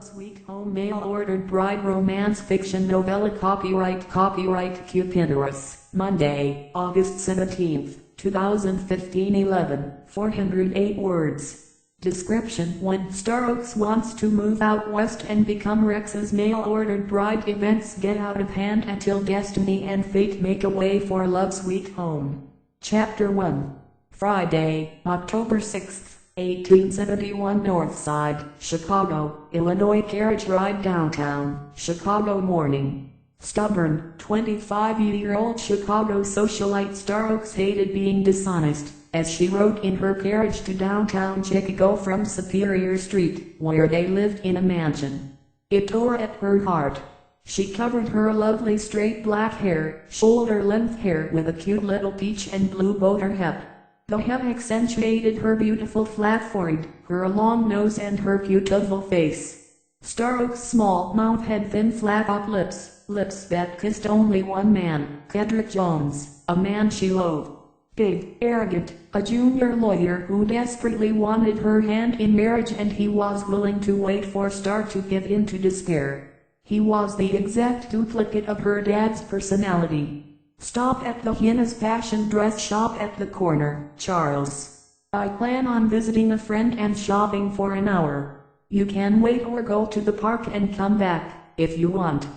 Sweet Home mail-ordered bride romance fiction novella copyright Cupiderosbooks, Monday, August 17, 2015 11, 408 words. Description: When Starr Oaks wants to move out west and become Rex's mail-ordered bride, events get out of hand until destiny and fate make a way for Love Sweet Home. Chapter 1. Friday, October 6, 1871 North Side, Chicago, Illinois. Carriage ride downtown, Chicago morning. Stubborn, 25-year-old Chicago socialite Starr Oaks hated being dishonest, as she rode in her carriage to downtown Chicago from Superior Street, where they lived in a mansion. It tore at her heart. She covered her lovely straight black hair, shoulder-length hair, with a cute little peach and blue bow. Her hat. The hem accentuated her beautiful flat forehead, her long nose, and her beautiful face. Starr Oaks' small mouth had thin flat-up lips that kissed only one man, Frederick Jones, a man she loathed. Big, arrogant, a junior lawyer who desperately wanted her hand in marriage, and he was willing to wait for Starr to give in to despair. He was the exact duplicate of her dad's personality. Stop at the Hina's fashion dress shop at the corner, Charles. I plan on visiting a friend and shopping for an hour. You can wait or go to the park and come back, if you want.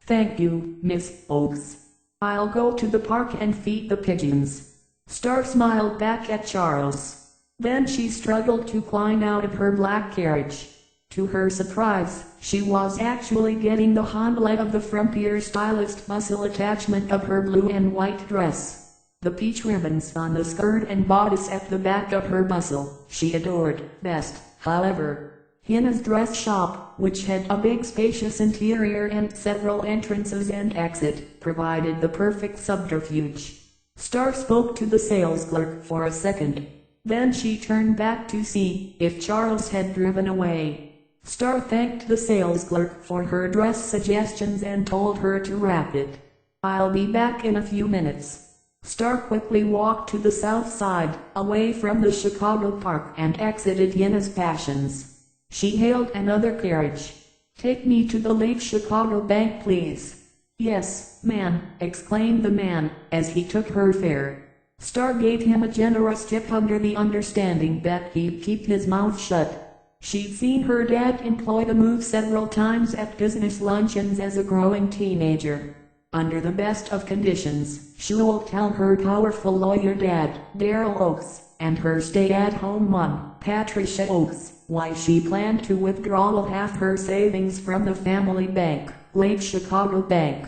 Thank you, Miss Oaks. I'll go to the park and feed the pigeons. Starr smiled back at Charles. Then she struggled to climb out of her black carriage. To her surprise, she was actually getting the hind leg of the frumpier stylist muscle attachment of her blue and white dress. The peach ribbons on the skirt and bodice at the back of her bustle, she adored best, however. Hina's dress shop, which had a big spacious interior and several entrances and exit, provided the perfect subterfuge. Starr spoke to the sales clerk for a second. Then she turned back to see if Charles had driven away. Starr thanked the sales clerk for her dress suggestions and told her to wrap it. I'll be back in a few minutes. Starr quickly walked to the south side, away from the Chicago park, and exited Hina's Passions. She hailed another carriage. Take me to the Lake Chicago Bank, please. Yes, ma'am, exclaimed the man, as he took her fare. Starr gave him a generous tip under the understanding that he'd keep his mouth shut. She'd seen her dad employ the move several times at business luncheons as a growing teenager. Under the best of conditions, she'll tell her powerful lawyer dad, Darrell Oaks, and her stay-at-home mom, Patricia Oaks, why she planned to withdraw half her savings from the family bank, Lake Chicago Bank.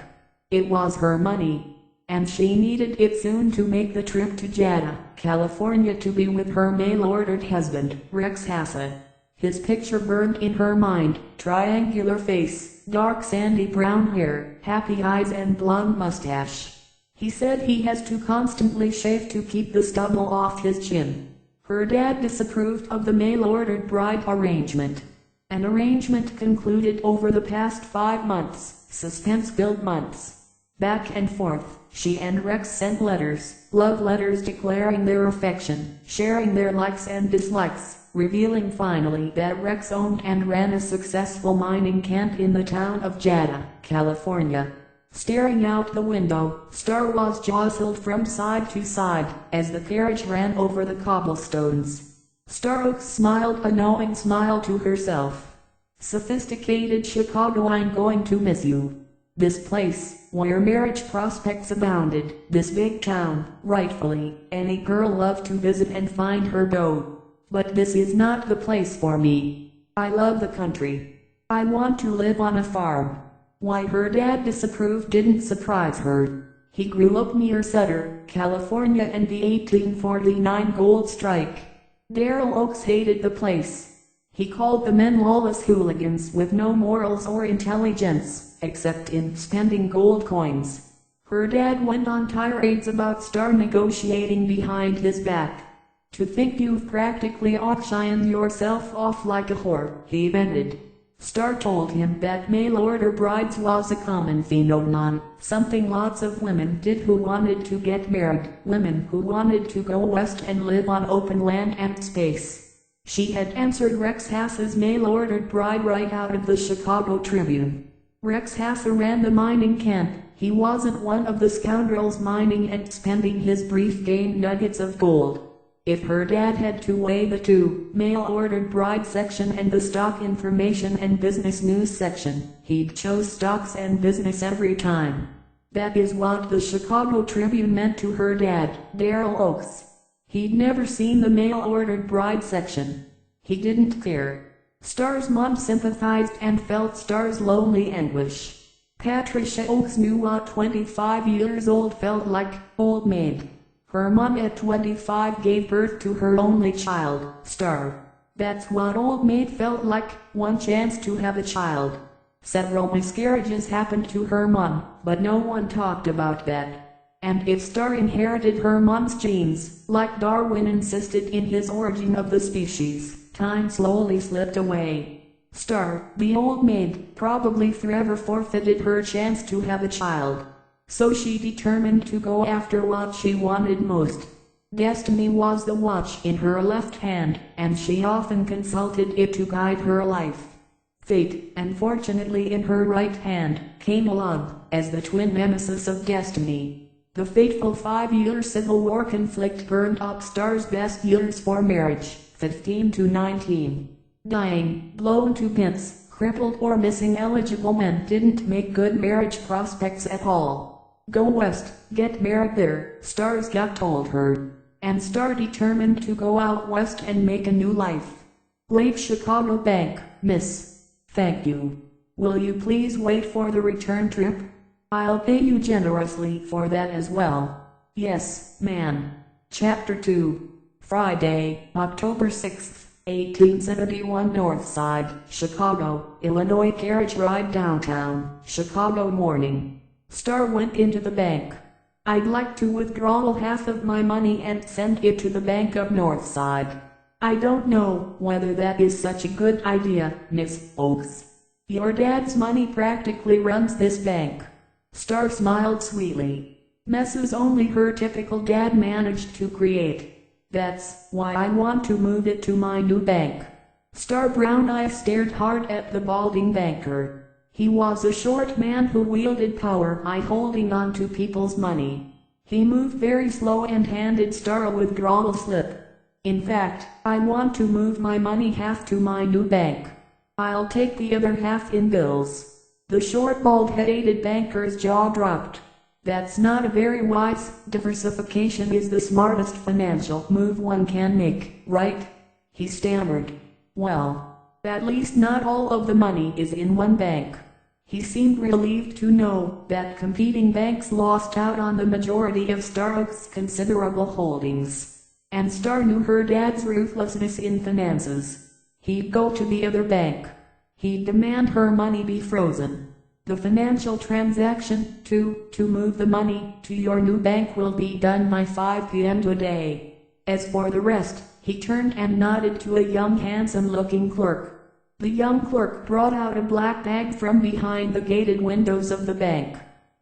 It was her money, and she needed it soon to make the trip to Jada, California, to be with her mail-ordered husband, Rex Hassa. His picture burned in her mind: triangular face, dark sandy brown hair, happy eyes, and blonde mustache. He said he has to constantly shave to keep the stubble off his chin. Her dad disapproved of the mail-ordered bride arrangement. An arrangement concluded over the past 5 months, suspense-filled months. Back and forth, she and Rex sent letters, love letters declaring their affection, sharing their likes and dislikes, revealing finally that Rex owned and ran a successful mining camp in the town of Jada, California. Staring out the window, Starr was jostled from side to side, as the carriage ran over the cobblestones. Starr Oaks smiled a knowing smile to herself. Sophisticated Chicago, I'm going to miss you. This place, where marriage prospects abounded, this big town, rightfully, any girl loved to visit and find her beau. But this is not the place for me. I love the country. I want to live on a farm. Why her dad disapproved didn't surprise her. He grew up near Sutter, California, and the 1849 gold strike. Darrell Oaks hated the place. He called the men lawless hooligans with no morals or intelligence, except in spending gold coins. Her dad went on tirades about Starr negotiating behind his back. To think you've practically auctioned yourself off like a whore, he vented. Starr told him that mail-order brides was a common phenomenon, something lots of women did who wanted to get married, women who wanted to go west and live on open land and space. She had answered Rex Hass's mail-ordered bride right out of the Chicago Tribune. Rex Hass ran the mining camp. He wasn't one of the scoundrels mining and spending his brief gain nuggets of gold. If her dad had to weigh the two, mail-ordered bride section and the stock information and business news section, he'd chose stocks and business every time. That is what the Chicago Tribune meant to her dad, Darrell Oaks. He'd never seen the mail-ordered bride section. He didn't care. Starr's mom sympathized and felt Starr's lonely anguish. Patricia Oaks knew what 25 years old felt like, old maid. Her mom at 25 gave birth to her only child, Starr. That's what old maid felt like, one chance to have a child. Several miscarriages happened to her mom, but no one talked about that. And if Starr inherited her mom's genes, like Darwin insisted in his Origin of the Species, time slowly slipped away. Starr, the old maid, probably forever forfeited her chance to have a child. So she determined to go after what she wanted most. Destiny was the watch in her left hand, and she often consulted it to guide her life. Fate, unfortunately in her right hand, came along, as the twin nemesis of destiny. The fateful 5-year Civil War conflict burned up Starr's best years for marriage, 15 to 19. Dying, blown to bits, crippled or missing eligible men didn't make good marriage prospects at all. Go west, get married there, Starr's gut told her. And Starr determined to go out west and make a new life. Lake Chicago Bank, Miss. Thank you. Will you please wait for the return trip? I'll pay you generously for that as well. Yes, ma'am. Chapter 2. Friday, October 6th, 1871 North Side, Chicago, Illinois. Carriage ride downtown, Chicago morning. Starr went into the bank. I'd like to withdraw half of my money and send it to the Bank of Northside. I don't know whether that is such a good idea, Miss Oaks. Your dad's money practically runs this bank. Starr smiled sweetly. Messes only her typical dad managed to create. That's why I want to move it to my new bank. Starr's brown eyes stared hard at the balding banker. He was a short man who wielded power by holding on to people's money. He moved very slow and handed Starr a withdrawal slip. In fact, I want to move my money half to my new bank. I'll take the other half in bills. The short bald-headed banker's jaw dropped. That's not a very wise. Diversification is the smartest financial move one can make, right? He stammered. Well, at least not all of the money is in one bank. He seemed relieved to know that competing banks lost out on the majority of Starr Oaks' considerable holdings. And Starr knew her dad's ruthlessness in finances. He'd go to the other bank. He'd demand her money be frozen. The financial transaction to move the money to your new bank will be done by 5 p.m. today. As for the rest, he turned and nodded to a young handsome-looking clerk. The young clerk brought out a black bag from behind the gated windows of the bank.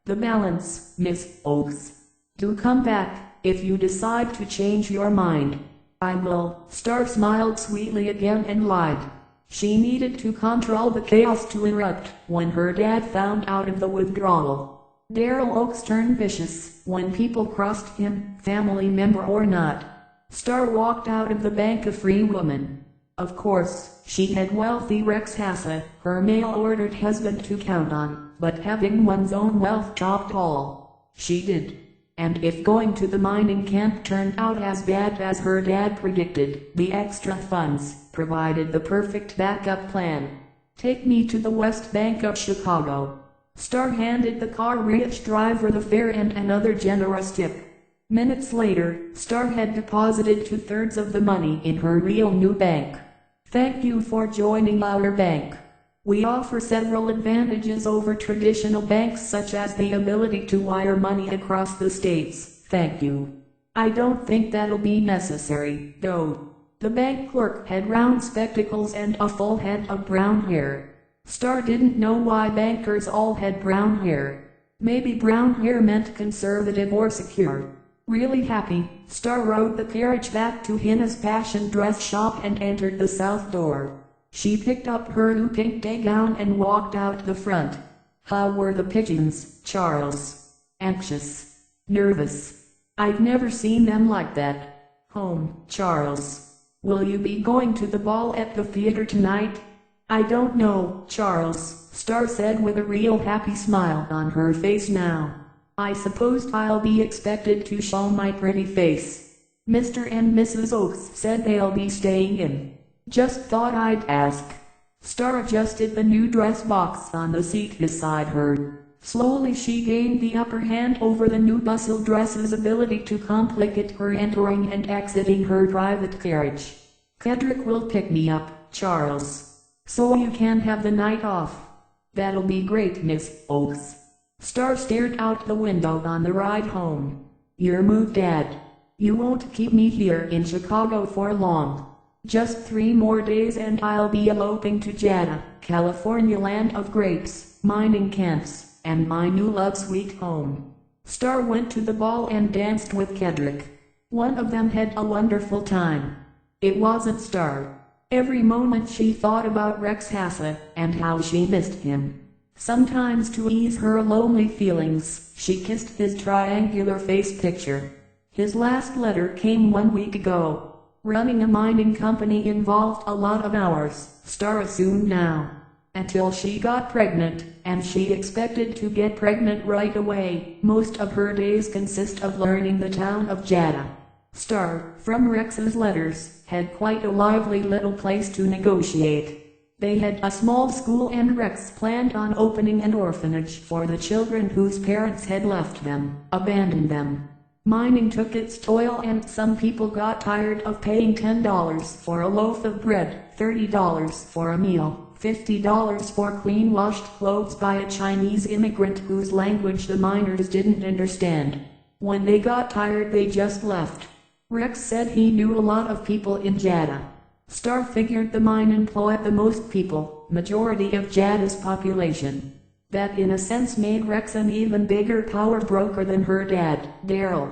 The balance, Miss Oaks. Do come back if you decide to change your mind. I will. Starr smiled sweetly again and lied. She needed to control the chaos to erupt when her dad found out of the withdrawal. Darrell Oaks turned vicious when people crossed him, family member or not. Starr walked out of the bank a free woman. Of course, she had wealthy Rex Hassa, her mail-ordered husband, to count on, but having one's own wealth topped all. She did. And if going to the mining camp turned out as bad as her dad predicted, the extra funds provided the perfect backup plan. Take me to the West Bank of Chicago. Starr handed the car-rich driver the fare and another generous tip. Minutes later, Starr had deposited 2/3 of the money in her real new bank. Thank you for joining our bank. We offer several advantages over traditional banks, such as the ability to wire money across the states. Thank you. I don't think that'll be necessary, though. The bank clerk had round spectacles and a full head of brown hair. Starr didn't know why bankers all had brown hair. Maybe brown hair meant conservative or secure. Really happy, Starr rode the carriage back to Hannah's fashion dress shop and entered the south door. She picked up her new pink day gown and walked out the front. How were the pigeons, Charles? Anxious. Nervous. I've never seen them like that. Home, Charles. Will you be going to the ball at the theater tonight? I don't know, Charles, Starr said with a real happy smile on her face now. I suppose I'll be expected to show my pretty face. Mr. and Mrs. Oaks said they'll be staying in. Just thought I'd ask. Starr adjusted the new dress box on the seat beside her. Slowly she gained the upper hand over the new bustle dress's ability to complicate her entering and exiting her private carriage. Cedric will pick me up, Charles. So you can have the night off. That'll be great, Miss Oaks. Starr stared out the window on the ride home. Your move, Dad. You won't keep me here in Chicago for long. Just 3 more days and I'll be eloping to Jada, California, land of grapes, mining camps, and my new love sweet home. Starr went to the ball and danced with Cedric. One of them had a wonderful time. It wasn't Starr. Every moment she thought about Rex Hassett and how she missed him. Sometimes to ease her lonely feelings, she kissed his triangular face picture. His last letter came 1 week ago. Running a mining company involved a lot of hours, Starr assumed now. Until she got pregnant, and she expected to get pregnant right away, most of her days consist of learning the town of Jada. Starr, from Rex's letters, had quite a lively little place to negotiate. They had a small school and Rex planned on opening an orphanage for the children whose parents had left them, abandoned them. Mining took its toll and some people got tired of paying $10 for a loaf of bread, $30 for a meal, $50 for clean-washed clothes by a Chinese immigrant whose language the miners didn't understand. When they got tired they just left. Rex said he knew a lot of people in Jada. Starr figured the mine employed the most people, majority of Jada's population. That in a sense made Rex an even bigger power broker than her dad, Daryl.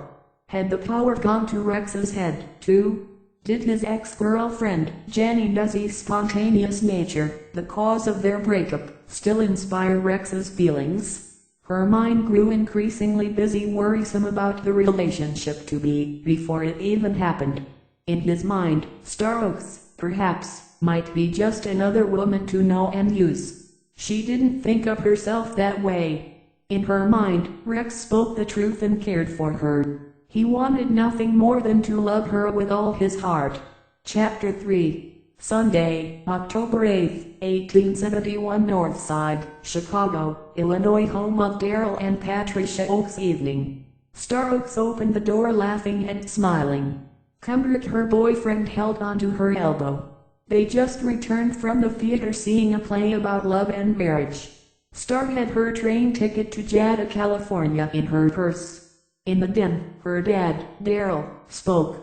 Had the power gone to Rex's head, too? Did his ex-girlfriend, Jenny Duzzy's spontaneous nature, the cause of their breakup, still inspire Rex's feelings? Her mind grew increasingly busy worrisome about the relationship to be, before it even happened. In his mind, Starr Oaks, perhaps, might be just another woman to know and use. She didn't think of herself that way. In her mind, Rex spoke the truth and cared for her. He wanted nothing more than to love her with all his heart. Chapter 3. Sunday, October 8, 1871, Northside, Chicago, Illinois, home of Daryl and Patricia Oaks. Evening. Starr Oaks opened the door laughing and smiling. Cedric, her boyfriend, held onto her elbow. They just returned from the theater seeing a play about love and marriage. Starr had her train ticket to Jada, California in her purse. In the den, her dad, Daryl, spoke.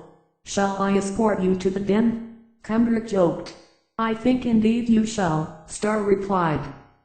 Shall I escort you to the den? Cedric joked. I think indeed you shall, Starr replied.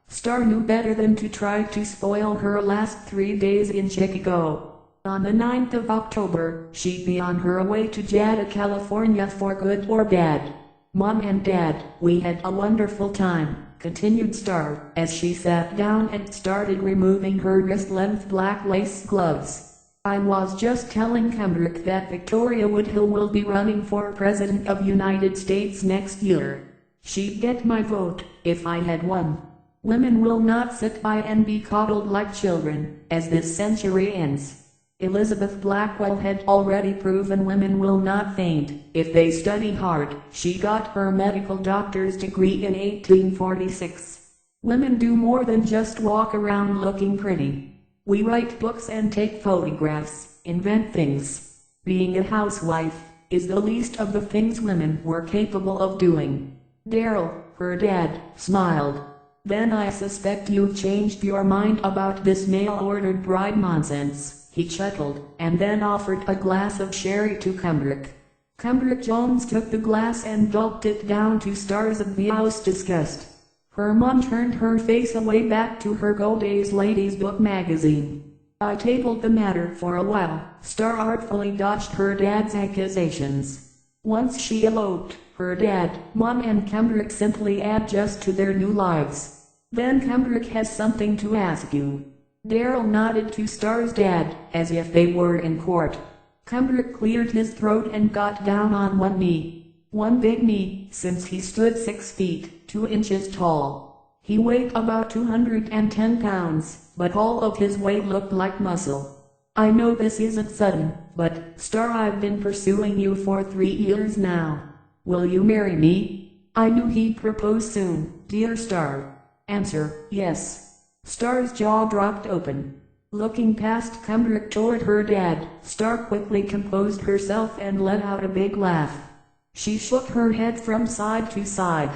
Starr knew better than to try to spoil her last 3 days in Chicago. On the 9th of October, she'd be on her way to Jada, California for good or bad. Mom and Dad, we had a wonderful time, continued Starr, as she sat down and started removing her wrist-length black lace gloves. I was just telling Cedric that Victoria Woodhull will be running for President of United States next year. She'd get my vote, if I had one. Women will not sit by and be coddled like children, as this century ends. Elizabeth Blackwell had already proven women will not faint, if they study hard. She got her medical doctor's degree in 1846. Women do more than just walk around looking pretty. We write books and take photographs, invent things. Being a housewife is the least of the things women were capable of doing. Daryl, her dad, smiled. Then I suspect you've changed your mind about this mail-ordered bride nonsense. He chuckled, and then offered a glass of sherry to Cedric. Cedric Jones took the glass and gulped it down to Starr's obvious disgust. Her mom turned her face away back to her Golday's Ladies Book magazine. I tabled the matter for a while. Starr artfully dodged her dad's accusations. Once she eloped, her dad, Mom and Kendrick simply adjust to their new lives. Then Kendrick has something to ask you. Daryl nodded to Starr's dad, as if they were in court. Kendrick cleared his throat and got down on one knee. One big knee, since he stood 6 feet, 2 inches tall. He weighed about 210 pounds, but all of his weight looked like muscle. I know this isn't sudden, but, Starr, I've been pursuing you for 3 years now. Will you marry me? I knew he'd propose soon, dear Starr. Answer, yes. Starr's jaw dropped open. Looking past Kendrick toward her dad, Starr quickly composed herself and let out a big laugh. She shook her head from side to side.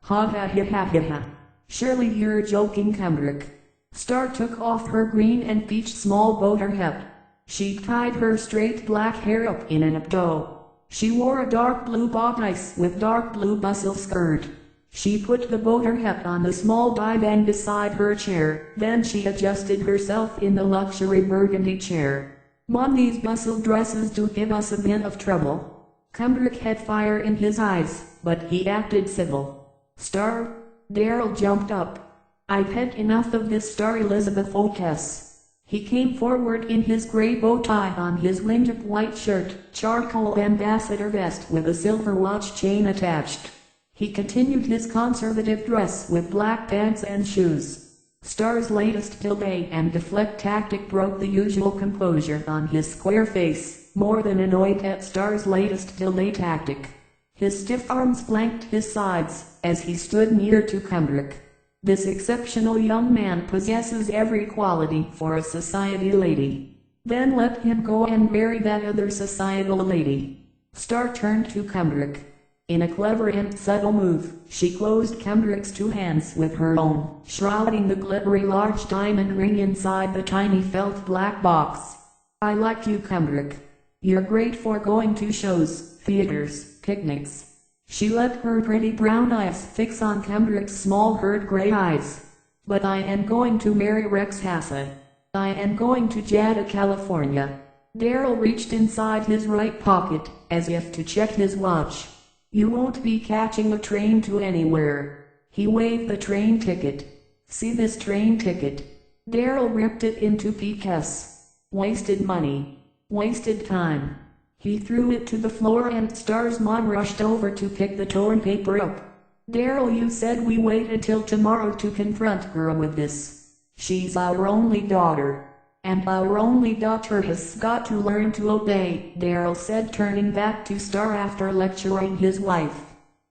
Ha ha ha ha ha ha. Surely you're joking, Kendrick. Starr took off her green and peach small boater hat. She tied her straight black hair up in an updo. She wore a dark blue bodice with dark blue bustle skirt. She put the boater hat on the small divan beside her chair, then she adjusted herself in the luxury burgundy chair. Mom, these bustle dresses do give us a bit of trouble. Kendrick had fire in his eyes, but he acted civil. Starr? Daryl jumped up. I've had enough of this, Starr Elizabeth Otis. He came forward in his gray bow tie on his winged white shirt, charcoal ambassador vest with a silver watch chain attached. He continued his conservative dress with black pants and shoes. Starr's latest delay and deflect tactic broke the usual composure on his square face, more than annoyed at Starr's latest delay tactic. His stiff arms flanked his sides, as he stood near to Kendrick. This exceptional young man possesses every quality for a society lady. Then let him go and marry that other societal lady. Starr turned to Kendrick. In a clever and subtle move, she closed Kendrick's 2 hands with her own, shrouding the glittery large diamond ring inside the tiny felt black box. I like you, Kendrick. You're great for going to shows, theaters, picnics. She let her pretty brown eyes fix on Kendrick's small herd gray eyes. But I am going to marry Rex Hassa. I am going to Jada, California. Daryl reached inside his right pocket, as if to check his watch. You won't be catching a train to anywhere. He waved the train ticket. See this train ticket? Daryl ripped it into pieces. Wasted money. Wasted time. He threw it to the floor and Starr's mom rushed over to pick the torn paper up. Daryl, you said we wait until tomorrow to confront her with this. She's our only daughter. And our only daughter has got to learn to obey, Daryl said, turning back to Starr after lecturing his wife.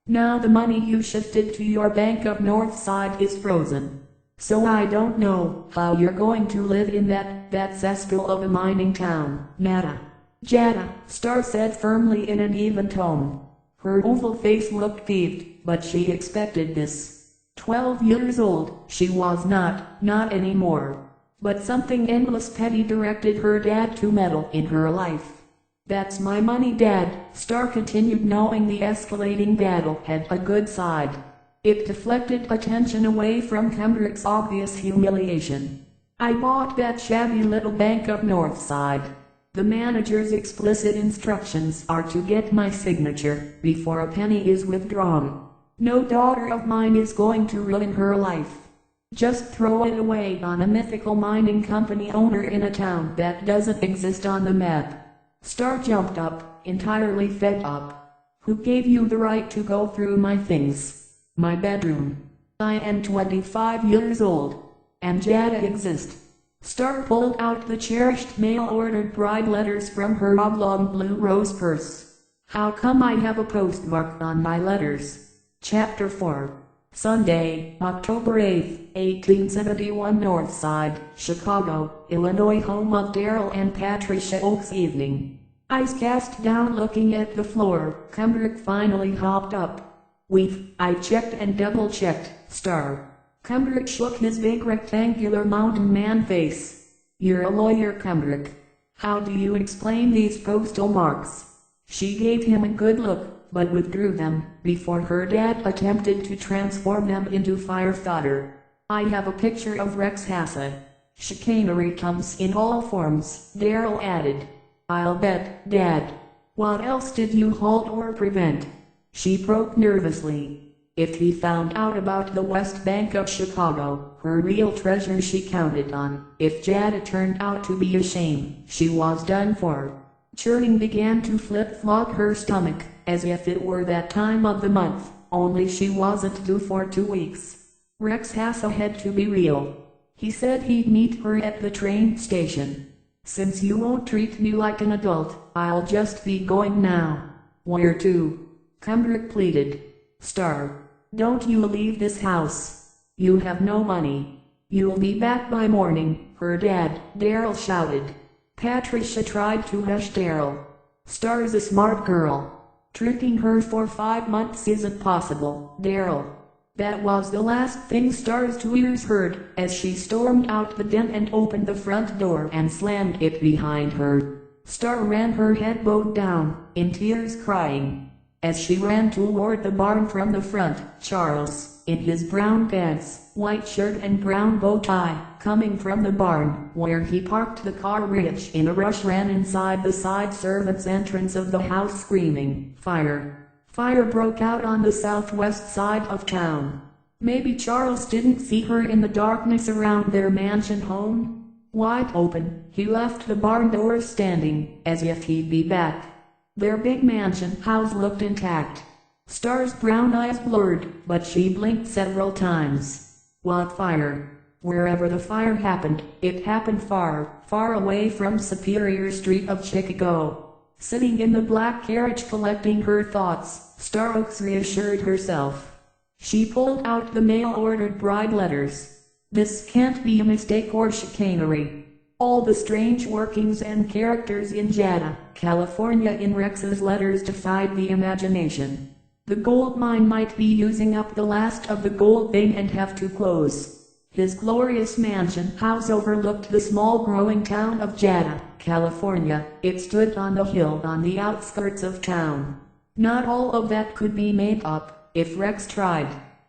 Now the money you shifted to your bank of Northside is frozen. So I don't know how you're going to live in that cesspool of a mining town, Mata. Jada, Starr said firmly in an even tone. Her oval face looked peeved, but she expected this. 12 years old, she was not anymore. But something endless petty directed her dad to meddle in her life. That's my money, Dad, Starr continued, knowing the escalating battle had a good side. It deflected attention away from Kendrick's obvious humiliation. I bought that shabby little bank of Northside. The manager's explicit instructions are to get my signature before a penny is withdrawn. No daughter of mine is going to ruin her life. Just throw it away on a mythical mining company owner in a town that doesn't exist on the map. Starr jumped up, entirely fed up. Who gave you the right to go through my things? My bedroom. I am 25 years old. And Jada exists. Starr pulled out the cherished mail-ordered bride letters from her oblong blue rose purse. How come I have a postmark on my letters? Chapter 4. Sunday, October 8, 1871, Northside, Chicago, Illinois, home of Daryl and Patricia Oaks. Evening. Eyes cast down looking at the floor, Kendrick finally hopped up. I checked and double-checked, Starr. Kendrick shook his big rectangular mountain man face. You're a lawyer, Kendrick. How do you explain these postal marks? She gave him a good look, but withdrew them, before her dad attempted to transform them into fire fodder. I have a picture of Rex Hassa. Chicanery comes in all forms, Darryl added. I'll bet, Dad. What else did you halt or prevent? She probed nervously. If he found out about the West Bank of Chicago, her real treasure she counted on, if Jada turned out to be a shame, she was done for. Churning began to flip-flop her stomach, as if it were that time of the month, only she wasn't due for 2 weeks. Rex Hassa had to be real. He said he'd meet her at the train station. Since you won't treat me like an adult, I'll just be going now. Where to? Kendrick pleaded. Starr, don't you leave this house. You have no money. You'll be back by morning, her dad, Darryl shouted. Patricia tried to hush Darryl. Starr's a smart girl. Tricking her for 5 months isn't possible, Darryl. That was the last thing Starr's 2 ears heard, as she stormed out the den and opened the front door and slammed it behind her. Starr ran, her head bowed down, in tears, crying. As she ran toward the barn from the front, Charles, in his brown pants, white shirt and brown bow tie, coming from the barn, where he parked the car, Rich in a rush ran inside the side servants' entrance of the house screaming, "Fire!" Fire broke out on the southwest side of town. Maybe Charles didn't see her in the darkness around their mansion home. Wide open, he left the barn door standing, as if he'd be back. Their big mansion house looked intact. Starr's brown eyes blurred, but she blinked several times. What fire? Wherever the fire happened, it happened far, far away from Superior Street of Chicago. Sitting in the black carriage collecting her thoughts, Starr Oaks reassured herself. She pulled out the mail-ordered bride letters. This can't be a mistake or chicanery. All the strange workings and characters in Jada, California in Rex's letters defied the imagination. The gold mine might be using up the last of the gold vein and have to close. His glorious mansion house overlooked the small growing town of Jada, California. It stood on the hill on the outskirts of town. Not all of that could be made up, if Rex tried.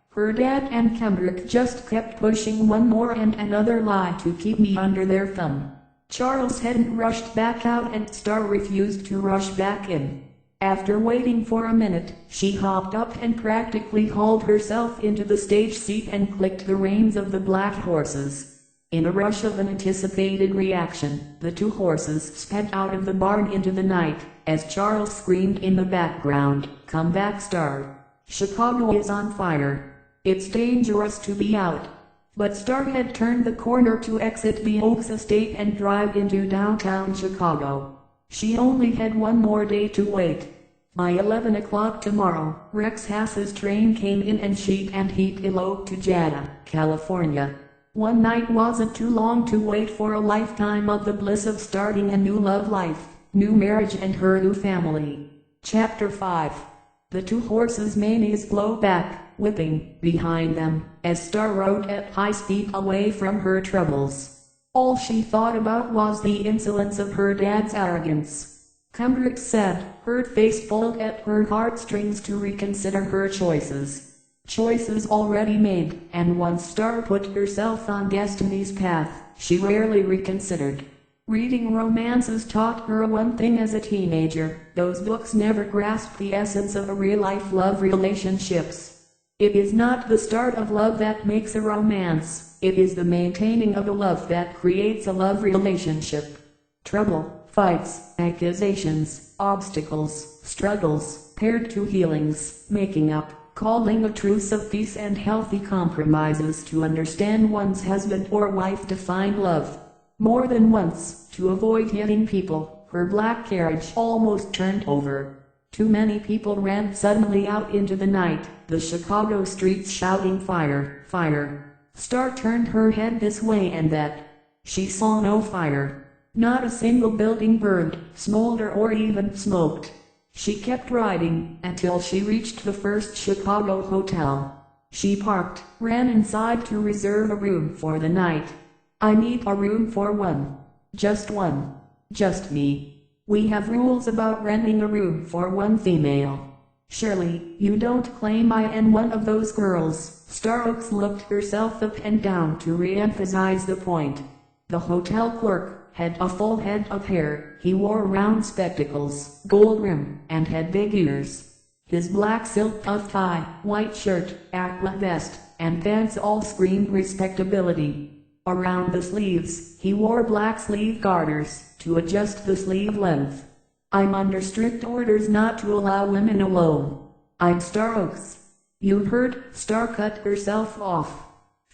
Her dad and Kendrick just kept pushing one more and another lie to keep me under their thumb. Charles hadn't rushed back out and Starr refused to rush back in. After waiting for a minute, she hopped up and practically hauled herself into the stage seat and clicked the reins of the black horses. In a rush of anticipated reaction, the 2 horses sped out of the barn into the night, as Charles screamed in the background, "Come back, Starr. Chicago is on fire. It's dangerous to be out." But Starr had turned the corner to exit the Oaks estate and drive into downtown Chicago. She only had one more day to wait. By 11 o'clock tomorrow, Rex Hassa's train came in and she and he'd eloped to Jada, California. One night wasn't too long to wait for a lifetime of the bliss of starting a new love life, new marriage and her new family. Chapter 5. The 2 horses' manes blow back, whipping, behind them, as Starr rode at high speed away from her troubles. All she thought about was the insolence of her dad's arrogance. Kendrick said, her face pulled at her heartstrings to reconsider her choices. Choices already made, and once Starr put herself on destiny's path, she rarely reconsidered. Reading romances taught her one thing as a teenager: those books never grasped the essence of a real-life love relationships. It is not the start of love that makes a romance, it is the maintaining of a love that creates a love relationship. Trouble, fights, accusations, obstacles, struggles, paired to healings, making up, calling a truce of peace and healthy compromises to understand one's husband or wife define love. More than once, to avoid hitting people, her black carriage almost turned over. Too many people ran suddenly out into the night, the Chicago streets shouting "Fire! Fire!" Starr turned her head this way and that. She saw no fire. Not a single building burned, smoldered or even smoked. She kept riding, until she reached the first Chicago hotel. She parked, ran inside to reserve a room for the night. "I need a room for one. Just one. Just me. We have rules about renting a room for one female." "Surely, you don't claim I am one of those girls?" Starr Oaks looked herself up and down to re-emphasize the point. The hotel clerk had a full head of hair. He wore round spectacles, gold rim, and had big ears. His black silk puff tie, white shirt, aqua vest, and pants all screamed respectability. Around the sleeves, he wore black sleeve garters, to adjust the sleeve length. I'm under strict orders not to allow women alone. I'm Starr Oaks. You heard, Starr cut herself off.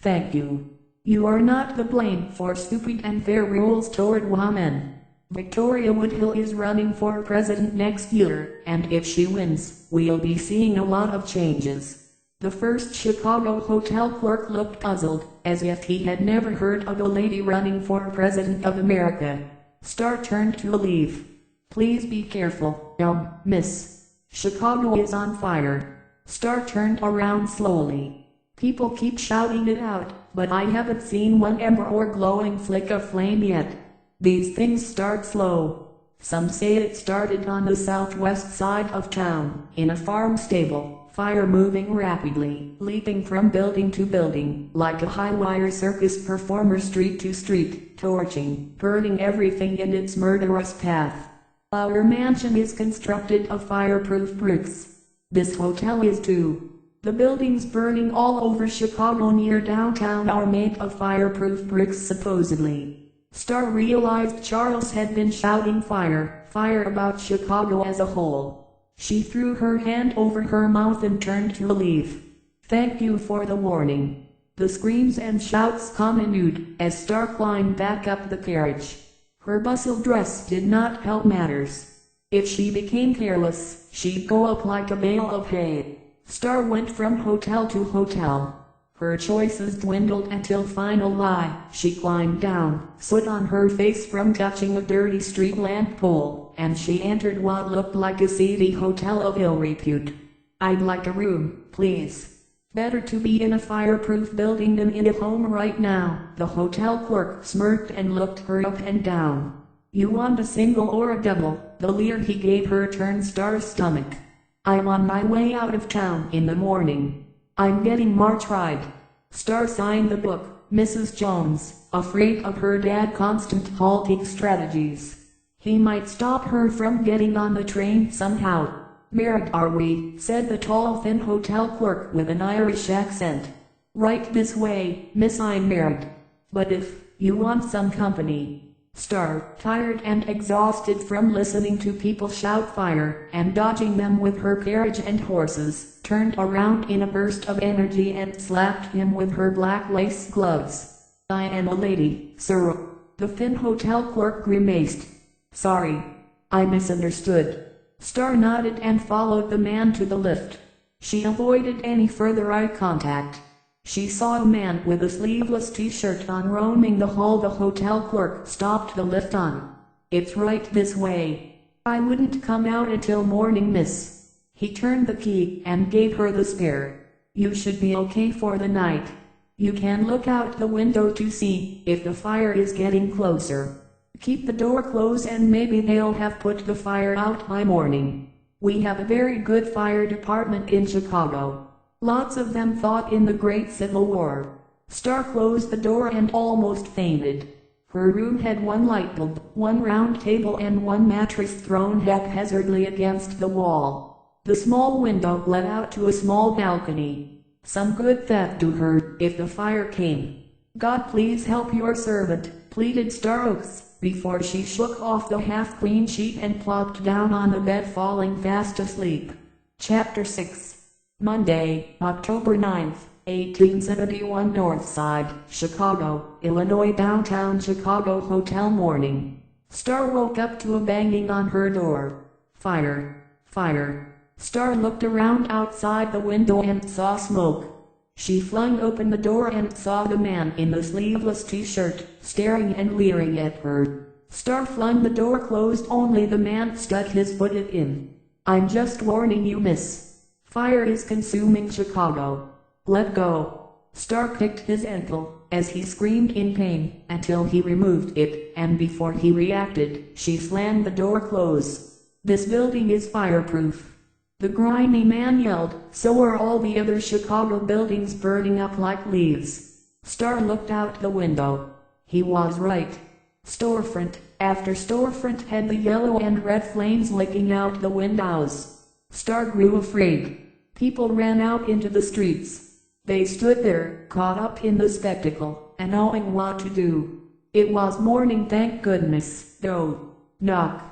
Thank you. You are not the blame for stupid and fair rules toward women. Victoria Woodhill is running for president next year, and if she wins, we'll be seeing a lot of changes. The first Chicago hotel clerk looked puzzled, as if he had never heard of a lady running for president of America. Starr turned to leave. Please be careful, miss. Chicago is on fire. Starr turned around slowly. People keep shouting it out, but I haven't seen one ember or glowing flick of flame yet. These things start slow. Some say it started on the southwest side of town, in a farm stable. Fire moving rapidly, leaping from building to building, like a high-wire circus performer street to street, torching, burning everything in its murderous path. Our mansion is constructed of fireproof bricks. This hotel is too. The buildings burning all over Chicago near downtown are made of fireproof bricks supposedly. Starr realized Charles had been shouting fire, fire about Chicago as a whole. She threw her hand over her mouth and turned to leave. Thank you for the warning. The screams and shouts continued as Starr climbed back up the carriage. Her bustle dress did not help matters. If she became careless, she'd go up like a bale of hay. Starr went from hotel to hotel. Her choices dwindled until finally, she climbed down, soot on her face from touching a dirty street lamp pole, and she entered what looked like a seedy hotel of ill repute. I'd like a room, please. Better to be in a fireproof building than in a home right now. The hotel clerk smirked and looked her up and down. You want a single or a double? The leer he gave her turned Starr's stomach. I'm on my way out of town in the morning. I'm getting March ride. Starr signed the book, Mrs. Jones, afraid of her dad's constant halting strategies. He might stop her from getting on the train somehow. Married are we, said the tall thin hotel clerk with an Irish accent. Right this way, miss, I'm married. But if you want some company. Starr, tired and exhausted from listening to people shout fire and dodging them with her carriage and horses, turned around in a burst of energy and slapped him with her black lace gloves. I am a lady, sir. The thin hotel clerk grimaced. Sorry. I misunderstood. Starr nodded and followed the man to the lift. She avoided any further eye contact. She saw a man with a sleeveless t-shirt on roaming the hall. The hotel clerk stopped the lift on. It's right this way. I wouldn't come out until morning, miss. He turned the key and gave her the spare. You should be okay for the night. You can look out the window to see if the fire is getting closer. Keep the door closed and maybe they'll have put the fire out by morning. We have a very good fire department in Chicago. Lots of them fought in the Great Civil War. Starr closed the door and almost fainted. Her room had one light bulb, one round table and one mattress thrown haphazardly against the wall. The small window led out to a small balcony. Some good that do her, if the fire came. God please help your servant, pleaded Starr Oaks, before she shook off the half-clean sheet and plopped down on the bed, falling fast asleep. Chapter 6. Monday, October 9th, 1871. North Side, Chicago, Illinois. Downtown Chicago hotel morning. Starr woke up to a banging on her door. Fire. Fire. Starr looked around outside the window and saw smoke. She flung open the door and saw the man in the sleeveless t-shirt, staring and leering at her. Starr flung the door closed, only the man stuck his foot in. I'm just warning you, miss. Fire is consuming Chicago. Let go. Starr kicked his ankle, as he screamed in pain, until he removed it, and before he reacted, she slammed the door close. This building is fireproof. The grimy man yelled, so are all the other Chicago buildings burning up like leaves. Starr looked out the window. He was right. Storefront after storefront had the yellow and red flames licking out the windows. Starr grew afraid. People ran out into the streets. They stood there, caught up in the spectacle, and knowing what to do. It was morning, thank goodness, though. Knock.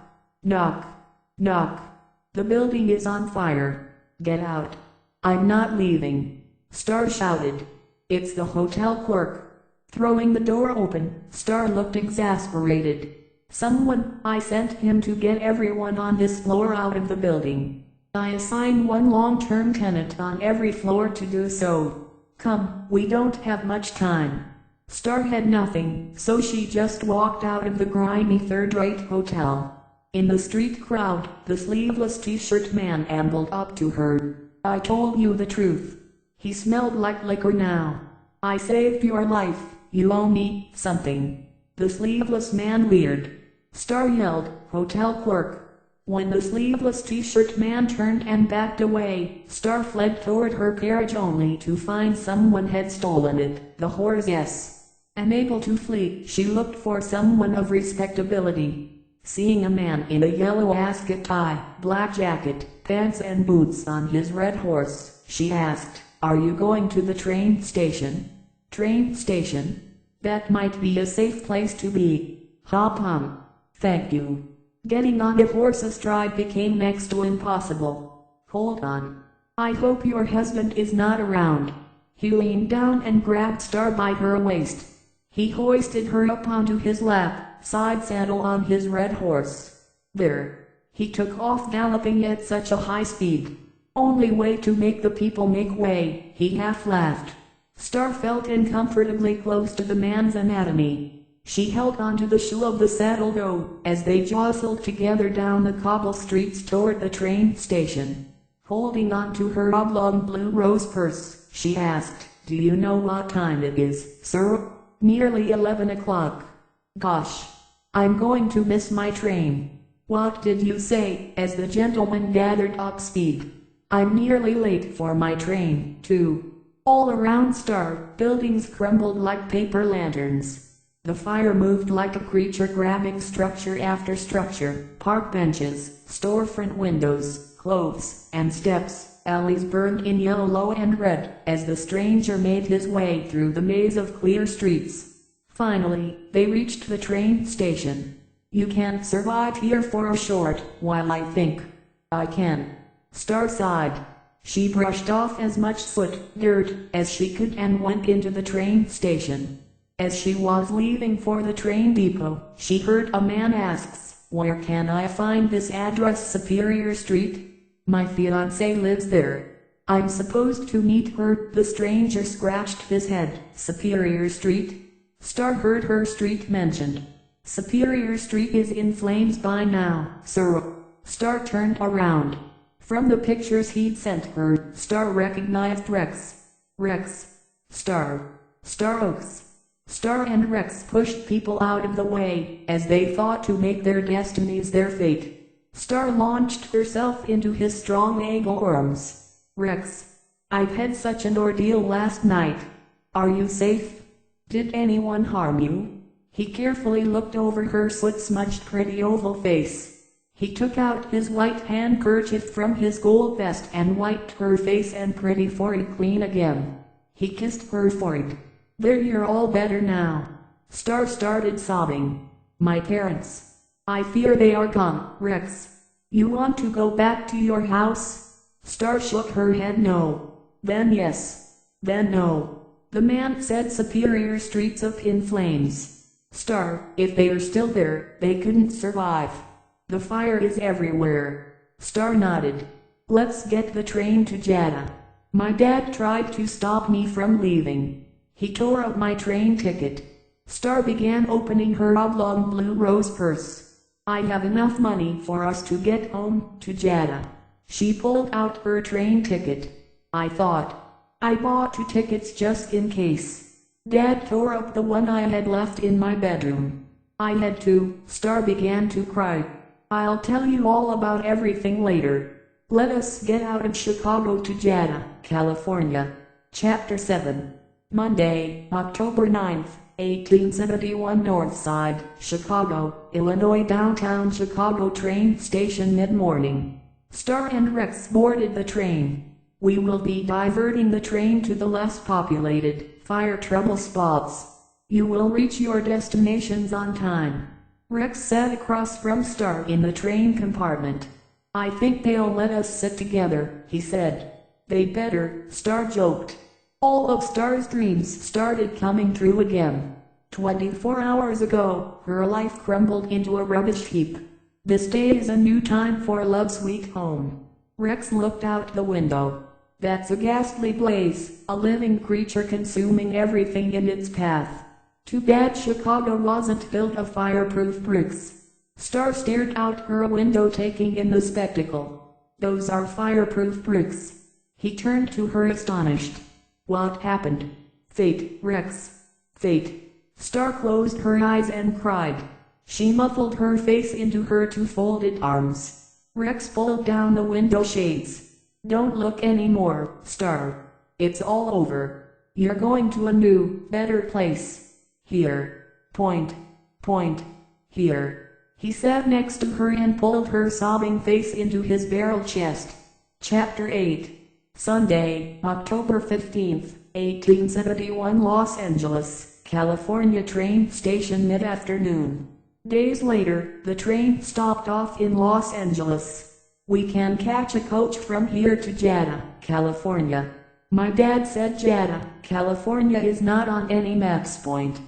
Knock. Knock. The building is on fire. Get out. I'm not leaving. Starr shouted. It's the hotel clerk. Throwing the door open, Starr looked exasperated. Someone, I sent him to get everyone on this floor out of the building. I assigned one long-term tenant on every floor to do so. Come, we don't have much time. Starr had nothing, so she just walked out of the grimy third-rate hotel. In the street crowd, the sleeveless t-shirt man ambled up to her. I told you the truth. He smelled like liquor now. I saved your life, you owe me something. The sleeveless man leered. Starr yelled, hotel clerk. When the sleeveless t-shirt man turned and backed away, Starr fled toward her carriage only to find someone had stolen it, the horse yes. Unable to flee, she looked for someone of respectability. Seeing a man in a yellow ascot tie, black jacket, pants and boots on his red horse, she asked, are you going to the train station? Train station? That might be a safe place to be. Hop on. Thank you. Getting on a horse astride became next to impossible. Hold on. I hope your husband is not around. He leaned down and grabbed Starr by her waist. He hoisted her up onto his lap, side saddle on his red horse. There. He took off galloping at such a high speed. Only way to make the people make way, he half laughed. Starr felt uncomfortably close to the man's anatomy. She held onto the shoe of the saddle though, as they jostled together down the cobble streets toward the train station. Holding on to her oblong blue rose purse, she asked, do you know what time it is, sir? Nearly 11 o'clock. Gosh. I'm going to miss my train. What did you say, as the gentleman gathered up speed? I'm nearly late for my train, too. All around Starr, buildings crumbled like paper lanterns. The fire moved like a creature grabbing structure after structure, park benches, storefront windows, clothes, and steps. Alleys burned in yellow and red, as the stranger made his way through the maze of clear streets. Finally, they reached the train station. You can't survive here for a short while, I think. I can. Starr sighed. She brushed off as much soot, dirt, as she could and went into the train station. As she was leaving for the train depot, she heard a man ask, where can I find this address? Superior Street? My fiancé lives there. I'm supposed to meet her. The stranger scratched his head. Superior Street? Starr heard her street mentioned. Superior Street is in flames by now, sir. Starr turned around. From the pictures he'd sent her, Starr recognized Rex. Starr Oaks. Starr and Rex pushed people out of the way, as they fought to make their destinies their fate. Starr launched herself into his strong able arms. Rex. I've had such an ordeal last night. Are you safe? Did anyone harm you? He carefully looked over her soot-smudged pretty oval face. He took out his white handkerchief from his gold vest and wiped her face and pretty forehead clean again. He kissed her forehead. There, you're all better now. Starr started sobbing. My parents. I fear they are gone, Rex. You want to go back to your house? Starr shook her head no. Then yes. Then no. The man said Superior Street's up in flames. Starr, if they are still there, they couldn't survive. The fire is everywhere. Starr nodded. Let's get the train to Jeddah. My dad tried to stop me from leaving. He tore up my train ticket. Starr began opening her oblong blue rose purse. I have enough money for us to get home to Jeddah. She pulled out her train ticket. I bought 2 tickets just in case. Dad tore up the one I had left in my bedroom. I had to. Starr began to cry. I'll tell you all about everything later. Let us get out of Chicago to Jeddah, California. Chapter 7. Monday, October 9th. 1871 North Side, Chicago, Illinois. Downtown Chicago train station mid-morning. Starr and Rex boarded the train. We will be diverting the train to the less populated, fire trouble spots. You will reach your destinations on time. Rex sat across from Starr in the train compartment. I think they'll let us sit together, he said. They better, Starr joked. All of Starr's dreams started coming true again. 24 hours ago, her life crumbled into a rubbish heap. This day is a new time for love, sweet home. Rex looked out the window. That's a ghastly blaze, a living creature consuming everything in its path. Too bad Chicago wasn't built of fireproof bricks. Starr stared out her window, taking in the spectacle. Those are fireproof bricks. He turned to her astonished. What happened? Fate, Rex. Fate. Starr closed her eyes and cried. She muffled her face into her two folded arms. Rex pulled down the window shades. Don't look anymore, Starr. It's all over. You're going to a new, better place. Here. Point. Here. He sat next to her and pulled her sobbing face into his barrel chest. Chapter 8. Sunday, October 15th, 1871 Los Angeles, California train station mid-afternoon. Days later, the train stopped off in Los Angeles. We can catch a coach from here to Jada, California. My dad said Jada, California is not on any maps. Point.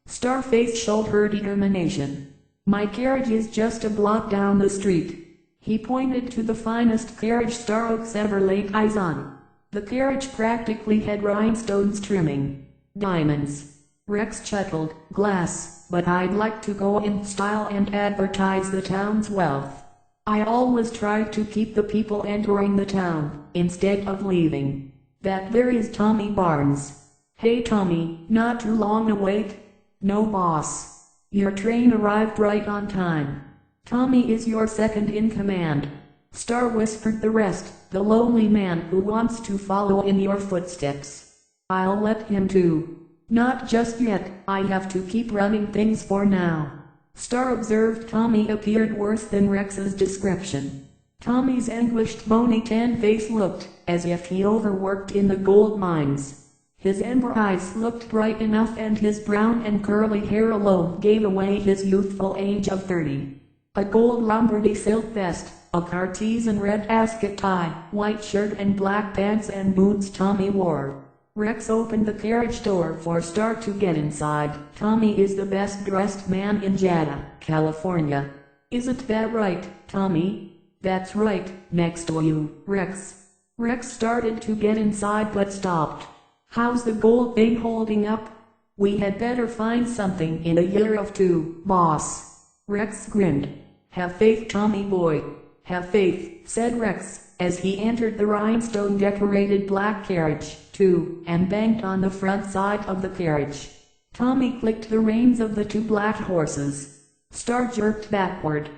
Starface showed her determination. My carriage is just a block down the street. He pointed to the finest carriage Starr Oaks ever laid eyes on. The carriage practically had rhinestones trimming. Diamonds. Rex chuckled. Glass, but I'd like to go in style and advertise the town's wealth. I always try to keep the people entering the town, instead of leaving. That there is Tommy Barnes. Hey Tommy, not too long to wait? No boss. Your train arrived right on time. Tommy is your second in command. Starr whispered the rest, the lonely man who wants to follow in your footsteps. I'll let him too. Not just yet, I have to keep running things for now. Starr observed Tommy appeared worse than Rex's description. Tommy's anguished bony tan face looked as if he overworked in the gold mines. His amber eyes looked bright enough, and his brown and curly hair alone gave away his youthful age of 30. A gold Lombardy silk vest, a Cartesian red ascot tie, white shirt and black pants and boots Tommy wore. Rex opened the carriage door for Starr to get inside. Tommy is the best dressed man in Jada, California. Isn't that right, Tommy? That's right, next to you, Rex. Rex started to get inside but stopped. How's the gold thing holding up? We had better find something in a year or two, boss. Rex grinned. Have faith, Tommy boy. Have faith, said Rex, as he entered the rhinestone-decorated black carriage, too, and banked on the front side of the carriage. Tommy clicked the reins of the two black horses. Starr jerked backward.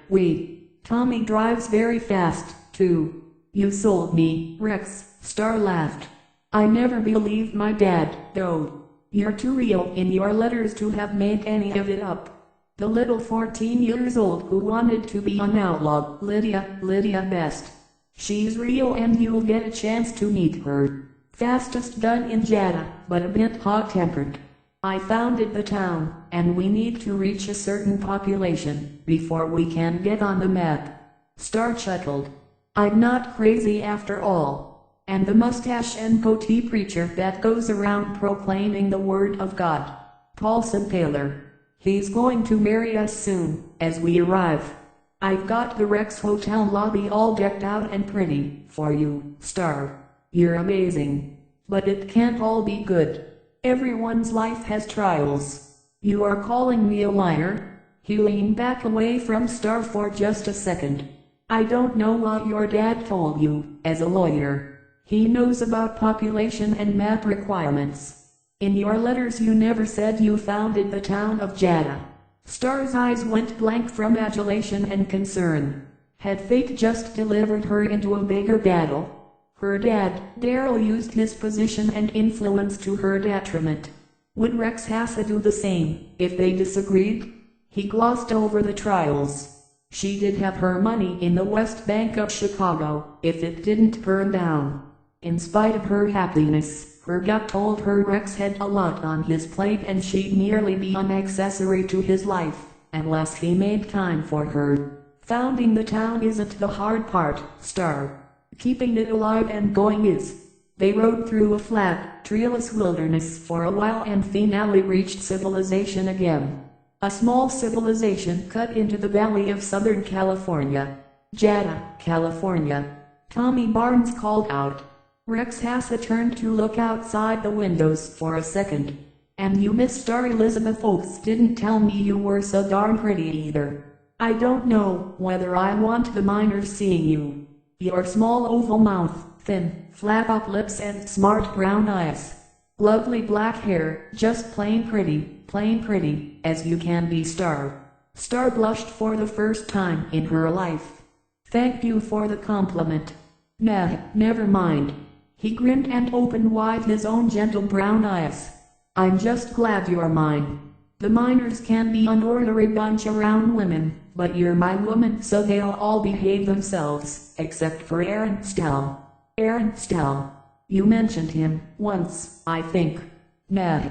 Tommy drives very fast, too. You sold me, Rex, Starr laughed. I never believed my dad, though. You're too real in your letters to have made any of it up. The little 14 years old who wanted to be an outlaw, Lydia Best. She's real, and you'll get a chance to meet her. Fastest gun in Jada, but a bit hot-tempered. I founded the town, and we need to reach a certain population before we can get on the map. Starr chuckled. I'm not crazy after all. And the mustache and goatee preacher that goes around proclaiming the word of God. Paulson Taylor. He's going to marry us soon, as we arrive. I've got the Rex Hotel lobby all decked out and pretty, for you, Starr. You're amazing. But it can't all be good. Everyone's life has trials. You are calling me a liar? He leaned back away from Starr for just a second. I don't know what your dad told you, as a lawyer. He knows about population and map requirements. In your letters you never said you founded the town of Jada. Starr's eyes went blank from adulation and concern. Had fate just delivered her into a bigger battle? Her dad, Darryl, used his position and influence to her detriment. Would Rex Hassa do the same, if they disagreed? He glossed over the trials. She did have her money in the West Bank of Chicago, if it didn't burn down. In spite of her happiness, her gut told her Rex had a lot on his plate and she'd merely be an accessory to his life, unless he made time for her. Founding the town isn't the hard part, Starr. Keeping it alive and going is. They rode through a flat, treeless wilderness for a while and finally reached civilization again. A small civilization cut into the valley of Southern California. Jada, California. Tommy Barnes called out. Rex Hassa turned to look outside the windows for a second. And you, Miss Starr Elizabeth Oaks, didn't tell me you were so darn pretty either. I don't know whether I want the miners seeing you. Your small oval mouth, thin, flat-up lips and smart brown eyes. Lovely black hair, just plain pretty, as you can be, Starr. Starr blushed for the first time in her life. Thank you for the compliment. Nah, never mind. He grinned and opened wide his own gentle brown eyes. I'm just glad you're mine. The miners can be an ornery bunch around women, but you're my woman, so they'll all behave themselves, except for Aaron Stell. Aaron Stell. You mentioned him once, I think. Nah.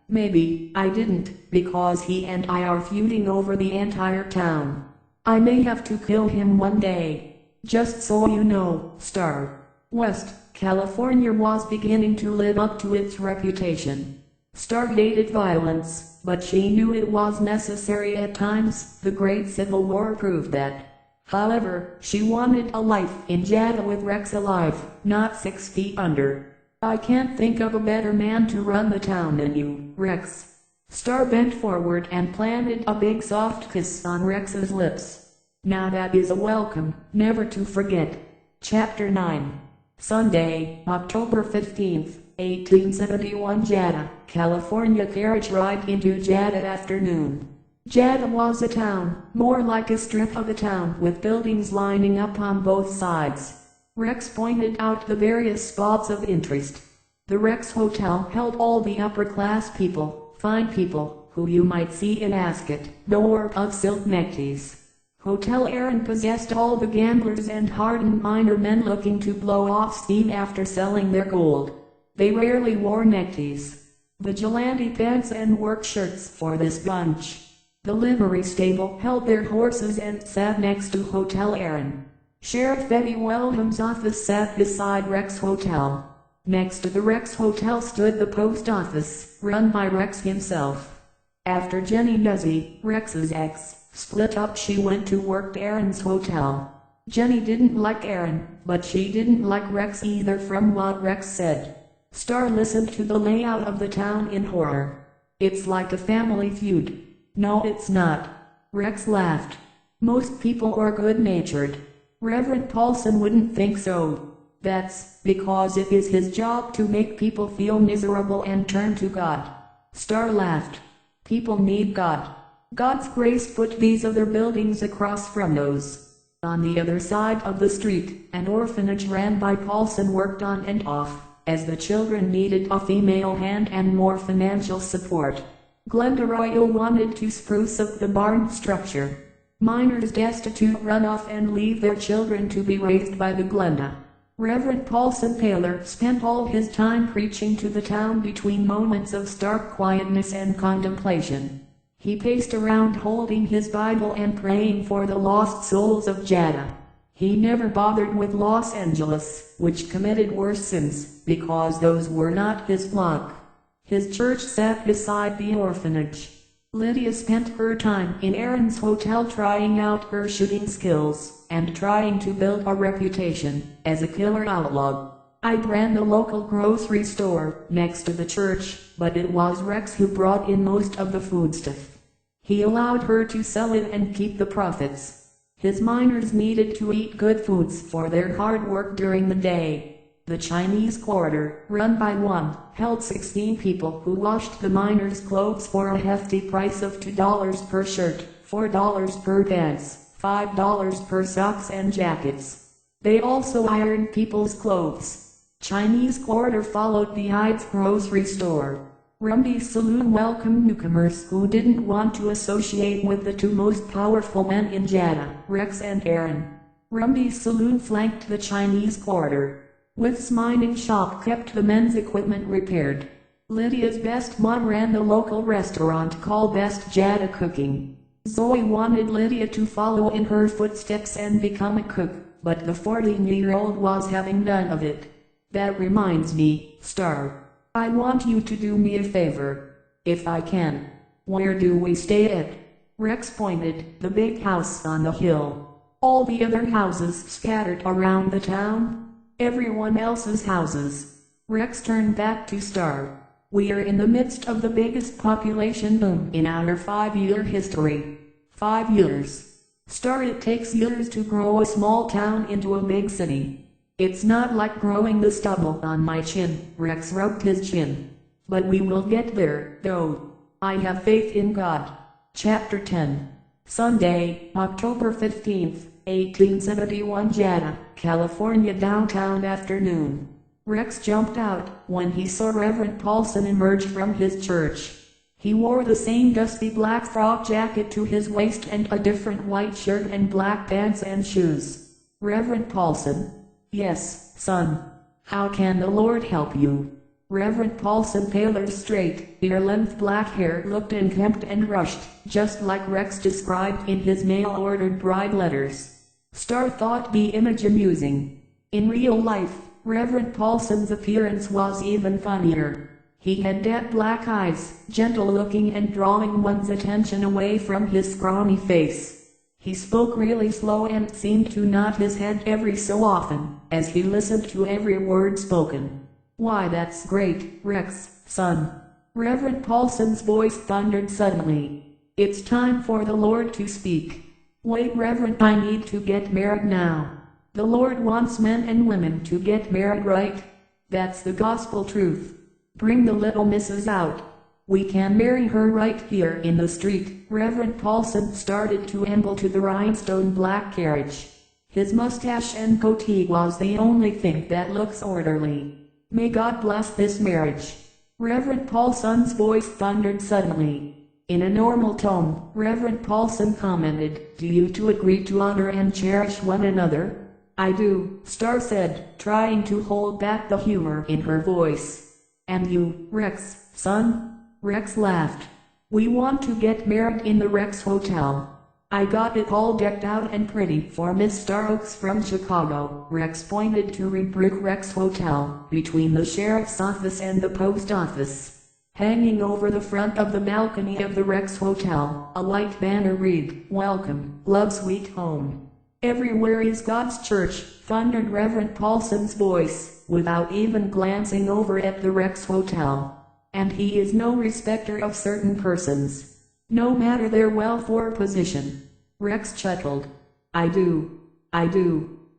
Maybe I didn't, because he and I are feuding over the entire town. I may have to kill him one day. Just so you know, Starr. West California was beginning to live up to its reputation. Starr hated violence, but she knew it was necessary at times. The Great Civil War proved that. However, she wanted a life in Jada with Rex alive, not 6 feet under. I can't think of a better man to run the town than you, Rex. Starr bent forward and planted a big soft kiss on Rex's lips. Now that is a welcome, never to forget. Chapter 9. Sunday, October 15th, 1871. Jada, California. Carriage ride into Jada afternoon. Jada was a town, more like a strip of a town with buildings lining up on both sides. Rex pointed out the various spots of interest. The Rex Hotel held all the upper-class people, fine people, who you might see in Ascot, door of silk neckties. Hotel Aaron possessed all the gamblers and hardened miner men looking to blow off steam after selling their gold. They rarely wore neckties. Vigilante pants and work shirts for this bunch. The livery stable held their horses and sat next to Hotel Aaron. Sheriff Eddie Wellham's office sat beside Rex Hotel. Next to the Rex Hotel stood the post office, run by Rex himself. After Jenny Nuzzy, Rex's ex, split up, she went to work at Aaron's hotel. Jenny didn't like Aaron, but she didn't like Rex either from what Rex said. Starr listened to the layout of the town in horror. It's like a family feud. No, it's not. Rex laughed. Most people are good-natured. Reverend Paulson wouldn't think so. That's because it is his job to make people feel miserable and turn to God. Starr laughed. People need God. God's grace put these other buildings across from those. On the other side of the street, an orphanage ran by Paulson worked on and off, as the children needed a female hand and more financial support. Glenda Royal wanted to spruce up the barn structure. Miners destitute run off and leave their children to be raised by the Glenda. Reverend Paulson Taylor spent all his time preaching to the town between moments of stark quietness and contemplation. He paced around holding his Bible and praying for the lost souls of Jada. He never bothered with Los Angeles, which committed worse sins, because those were not his flock. His church sat beside the orphanage. Lydia spent her time in Aaron's hotel trying out her shooting skills, and trying to build a reputation as a killer outlaw. I ran the local grocery store next to the church, but it was Rex who brought in most of the foodstuff. He allowed her to sell it and keep the profits. His miners needed to eat good foods for their hard work during the day. The Chinese Quarter, run by one, held 16 people who washed the miners' clothes for a hefty price of $2 per shirt, $4 per pants, $5 per socks and jackets. They also ironed people's clothes. Chinese Quarter followed the Ides grocery store. Rumby's saloon welcomed newcomers who didn't want to associate with the two most powerful men in Jeddah, Rex and Aaron. Rumby's saloon flanked the Chinese Quarter. With's mining shop kept the men's equipment repaired. Lydia's best mom ran the local restaurant called Best Jeddah Cooking. Zoe wanted Lydia to follow in her footsteps and become a cook, but the 14-year-old was having none of it. That reminds me, Starr. I want you to do me a favor. If I can. Where do we stay at? Rex pointed, the big house on the hill. All the other houses scattered around the town? Everyone else's houses. Rex turned back to Starr. We are in the midst of the biggest population boom in our 5-year history. 5 years. Starr, it takes years to grow a small town into a big city. It's not like growing the stubble on my chin, Rex rubbed his chin. But we will get there, though. I have faith in God. Chapter 10. Sunday, October 15th, 1871, Jeddah, California, downtown afternoon. Rex jumped out when he saw Reverend Paulson emerge from his church. He wore the same dusty black frock jacket to his waist and a different white shirt and black pants and shoes. Reverend Paulson. Yes, son. How can the Lord help you? Reverend Paulson, paler, straight, ear-length black hair, looked unkempt and rushed, just like Rex described in his mail-ordered bride letters. Starr thought the image amusing. In real life, Reverend Paulson's appearance was even funnier. He had dead black eyes, gentle-looking and drawing one's attention away from his scrawny face. He spoke really slow and seemed to nod his head every so often, as he listened to every word spoken. Why, that's great, Rex, son. Reverend Paulson's voice thundered suddenly. It's time for the Lord to speak. Wait, Reverend, I need to get married now. The Lord wants men and women to get married, right? That's the gospel truth. Bring the little missus out. We can marry her right here in the street. Reverend Paulson started to amble to the rhinestone black carriage. His mustache and goatee was the only thing that looks orderly. May God bless this marriage. Reverend Paulson's voice thundered suddenly. In a normal tone, Reverend Paulson commented, Do you two agree to honor and cherish one another? I do, Starr said, trying to hold back the humor in her voice. And you, Rex, son? Rex laughed. We want to get married in the Rex Hotel. I got it all decked out and pretty for Miss Starr Oaks from Chicago. Rex pointed to Red Brick Rex Hotel, between the sheriff's office and the post office. Hanging over the front of the balcony of the Rex Hotel, a white banner read, Welcome, Love Sweet Home. Everywhere is God's church, thundered Reverend Paulson's voice, without even glancing over at the Rex Hotel. And he is no respecter of certain persons, no matter their wealth or position. Rex chuckled. I do.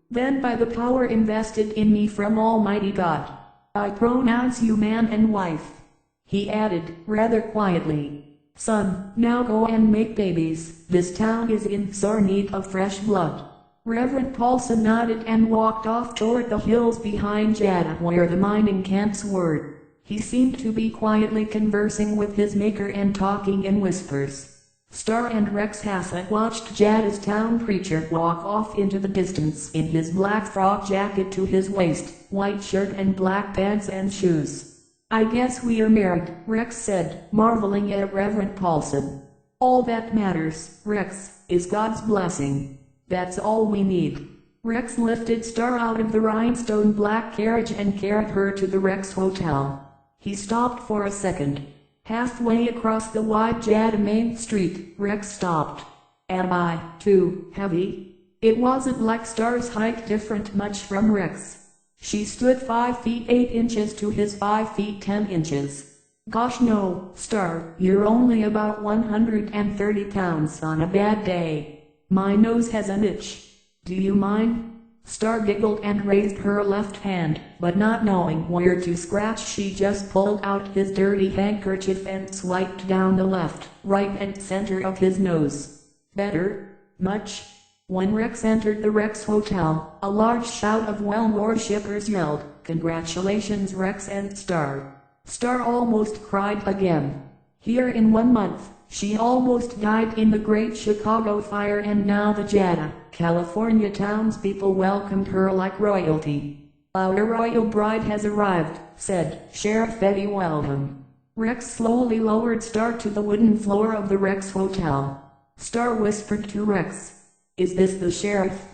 Then by the power invested in me from Almighty God, I pronounce you man and wife. He added, rather quietly. Son, now go and make babies. This town is in sore need of fresh blood. Reverend Paulson nodded and walked off toward the hills behind Jeddah where the mining camps were. He seemed to be quietly conversing with his maker and talking in whispers. Starr and Rex Hassett watched Jeddah's town preacher walk off into the distance in his black frock jacket to his waist, white shirt and black pants and shoes. I guess we are married, Rex said, marveling at Reverend Paulson. All that matters, Rex, is God's blessing. That's all we need. Rex lifted Starr out of the rhinestone black carriage and carried her to the Rex Hotel. He stopped for a second. Halfway across the wide Jeddah Main Street, Rex stopped. Am I too heavy? It wasn't like Starr's height different much from Rex. She stood 5 feet 8 inches to his 5 feet 10 inches. Gosh no, Starr, you're only about 130 pounds on a bad day. My nose has an itch. Do you mind? Starr giggled and raised her left hand, but not knowing where to scratch she just pulled out his dirty handkerchief and swiped down the left, right and center of his nose. Better? Much? When Rex entered the Rex Hotel, a large shout of well worshippers yelled, Congratulations Rex and Starr. Starr almost cried again. Here in 1 month, she almost died in the Great Chicago Fire, and now the Jada, California townspeople welcomed her like royalty. Our royal bride has arrived, said Sheriff Eddie Weldon. Rex slowly lowered Starr to the wooden floor of the Rex Hotel. Starr whispered to Rex, "Is this the sheriff?"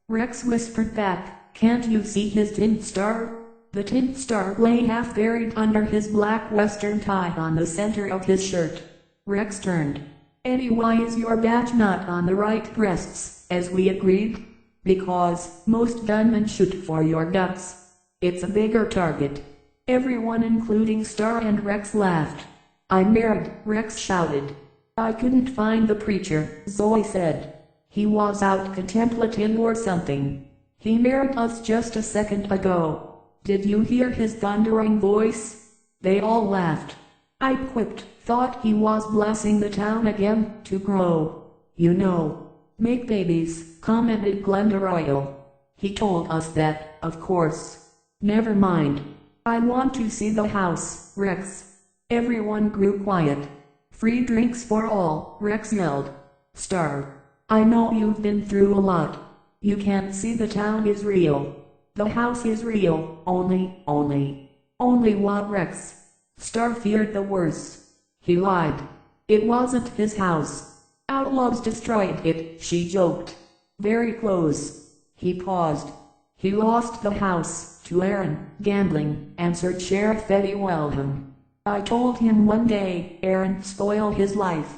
Rex whispered back, "Can't you see his tint star?" The tint star lay half buried under his black western tie on the center of his shirt. Rex turned. "Eddie, why is your badge not on the right breasts, as we agreed?" "Because most gunmen shoot for your guts. It's a bigger target." Everyone including Starr and Rex laughed. "I'm married," Rex shouted. "I couldn't find the preacher," Zoe said. "He was out contemplative or something. He married us just a second ago. Did you hear his thundering voice?" They all laughed. I quipped, "Thought he was blessing the town again, to grow. You know. Make babies," commented Glenda Royal. "He told us that, of course." "Never mind. I want to see the house, Rex." Everyone grew quiet. "Free drinks for all," Rex yelled. "Starr, I know you've been through a lot. You can't see the town is real. The house is real, only what, Rex?" Starr feared the worst. He lied. It wasn't his house. Outlaws destroyed it, she joked. "Very close." He paused. "He lost the house to Aaron, gambling," answered Sheriff Eddie Weldon. "I told him one day, Aaron spoiled his life.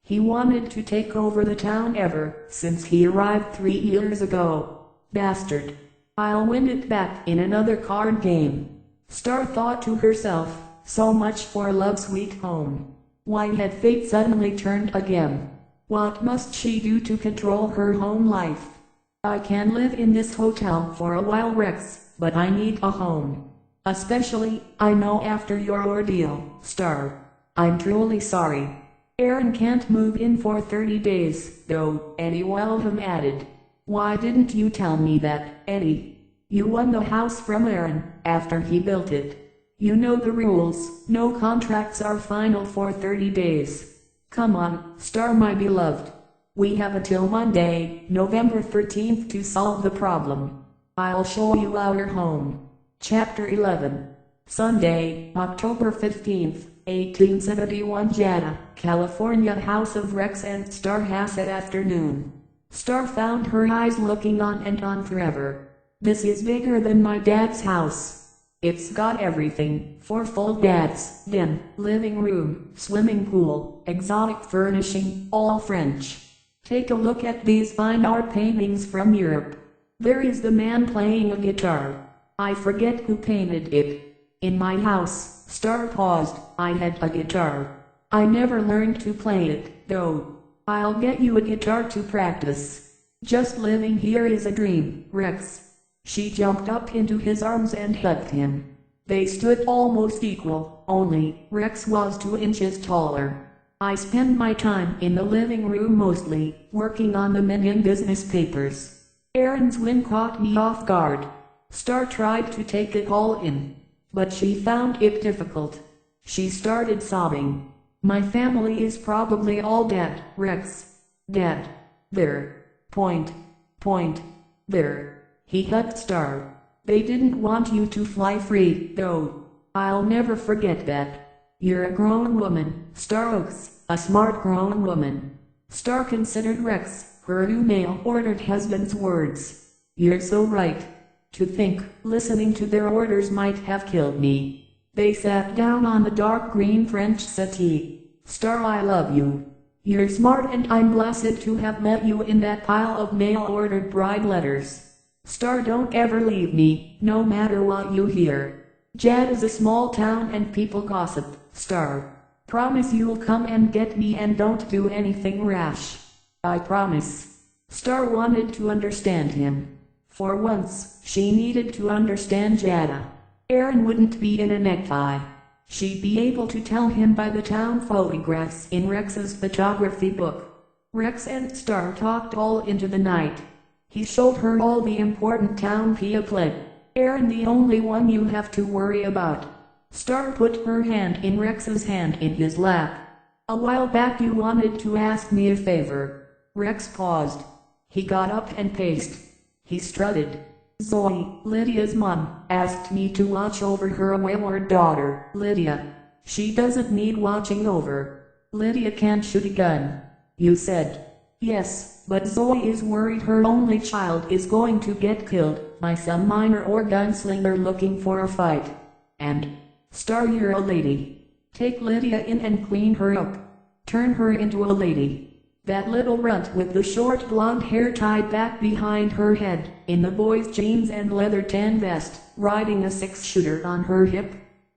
He wanted to take over the town ever since he arrived 3 years ago. Bastard. I'll win it back in another card game." Starr thought to herself, so much for love, sweet home. Why had fate suddenly turned again? What must she do to control her home life? "I can live in this hotel for a while, Rex, but I need a home. Especially, I know, after your ordeal, Starr. I'm truly sorry." "Aaron can't move in for 30 days, though," Eddie Weldon added. "Why didn't you tell me that, Eddie? You won the house from Aaron, after he built it. You know the rules, no contracts are final for 30 days. Come on, Starr, my beloved. We have until Monday, November 13th to solve the problem. I'll show you our home." Chapter 11. Sunday, October 15th, 1871. Jada, California, house of Rex and Starr Hassett afternoon. Starr found her eyes looking on and on forever. "This is bigger than my dad's house. It's got everything, 4 full baths, den, living room, swimming pool, exotic furnishing, all French. Take a look at these fine art paintings from Europe. There is the man playing a guitar. I forget who painted it. In my house," Starr paused, "I had a guitar. I never learned to play it, though. I'll get you a guitar to practice. Just living here is a dream, Rex." She jumped up into his arms and hugged him. They stood almost equal, only Rex was 2 inches taller. "I spend my time in the living room mostly, working on the minion business papers." Aaron's win caught me off guard. Starr tried to take it all in, but she found it difficult. She started sobbing. "My family is probably all dead, Rex. Dead. There. Point. There." He hugged Starr. "They didn't want you to fly free, though. I'll never forget that. You're a grown woman, Starr Oaks, a smart grown woman." Starr considered Rex, her new mail-ordered husband's words. "You're so right. To think, listening to their orders might have killed me." They sat down on the dark green French settee. "Starr, I love you. You're smart, and I'm blessed to have met you in that pile of mail-ordered bride letters. Starr, don't ever leave me, no matter what you hear. Jad is a small town and people gossip, Starr. Promise you'll come and get me and don't do anything rash." "I promise." Starr wanted to understand him. For once, she needed to understand Jada. Aaron wouldn't be in a necktie. She'd be able to tell him by the town photographs in Rex's photography book. Rex and Starr talked all into the night. He showed her all the important town people. "Aaron, the only one you have to worry about. Starr put her hand in Rex's hand in his lap. A while back you wanted to ask me a favor. Rex paused. He got up and paced. He strutted. Zoe, Lydia's mom, asked me to watch over her wayward daughter, Lydia. She doesn't need watching over. Lydia can't shoot a gun. You said. Yes, but Zoe is worried her only child is going to get killed by some miner or gunslinger looking for a fight. And, Starr, you're a lady. Take Lydia in and clean her up. Turn her into a lady. That little runt with the short blonde hair tied back behind her head, in the boy's jeans and leather tan vest, riding a 6-shooter on her hip.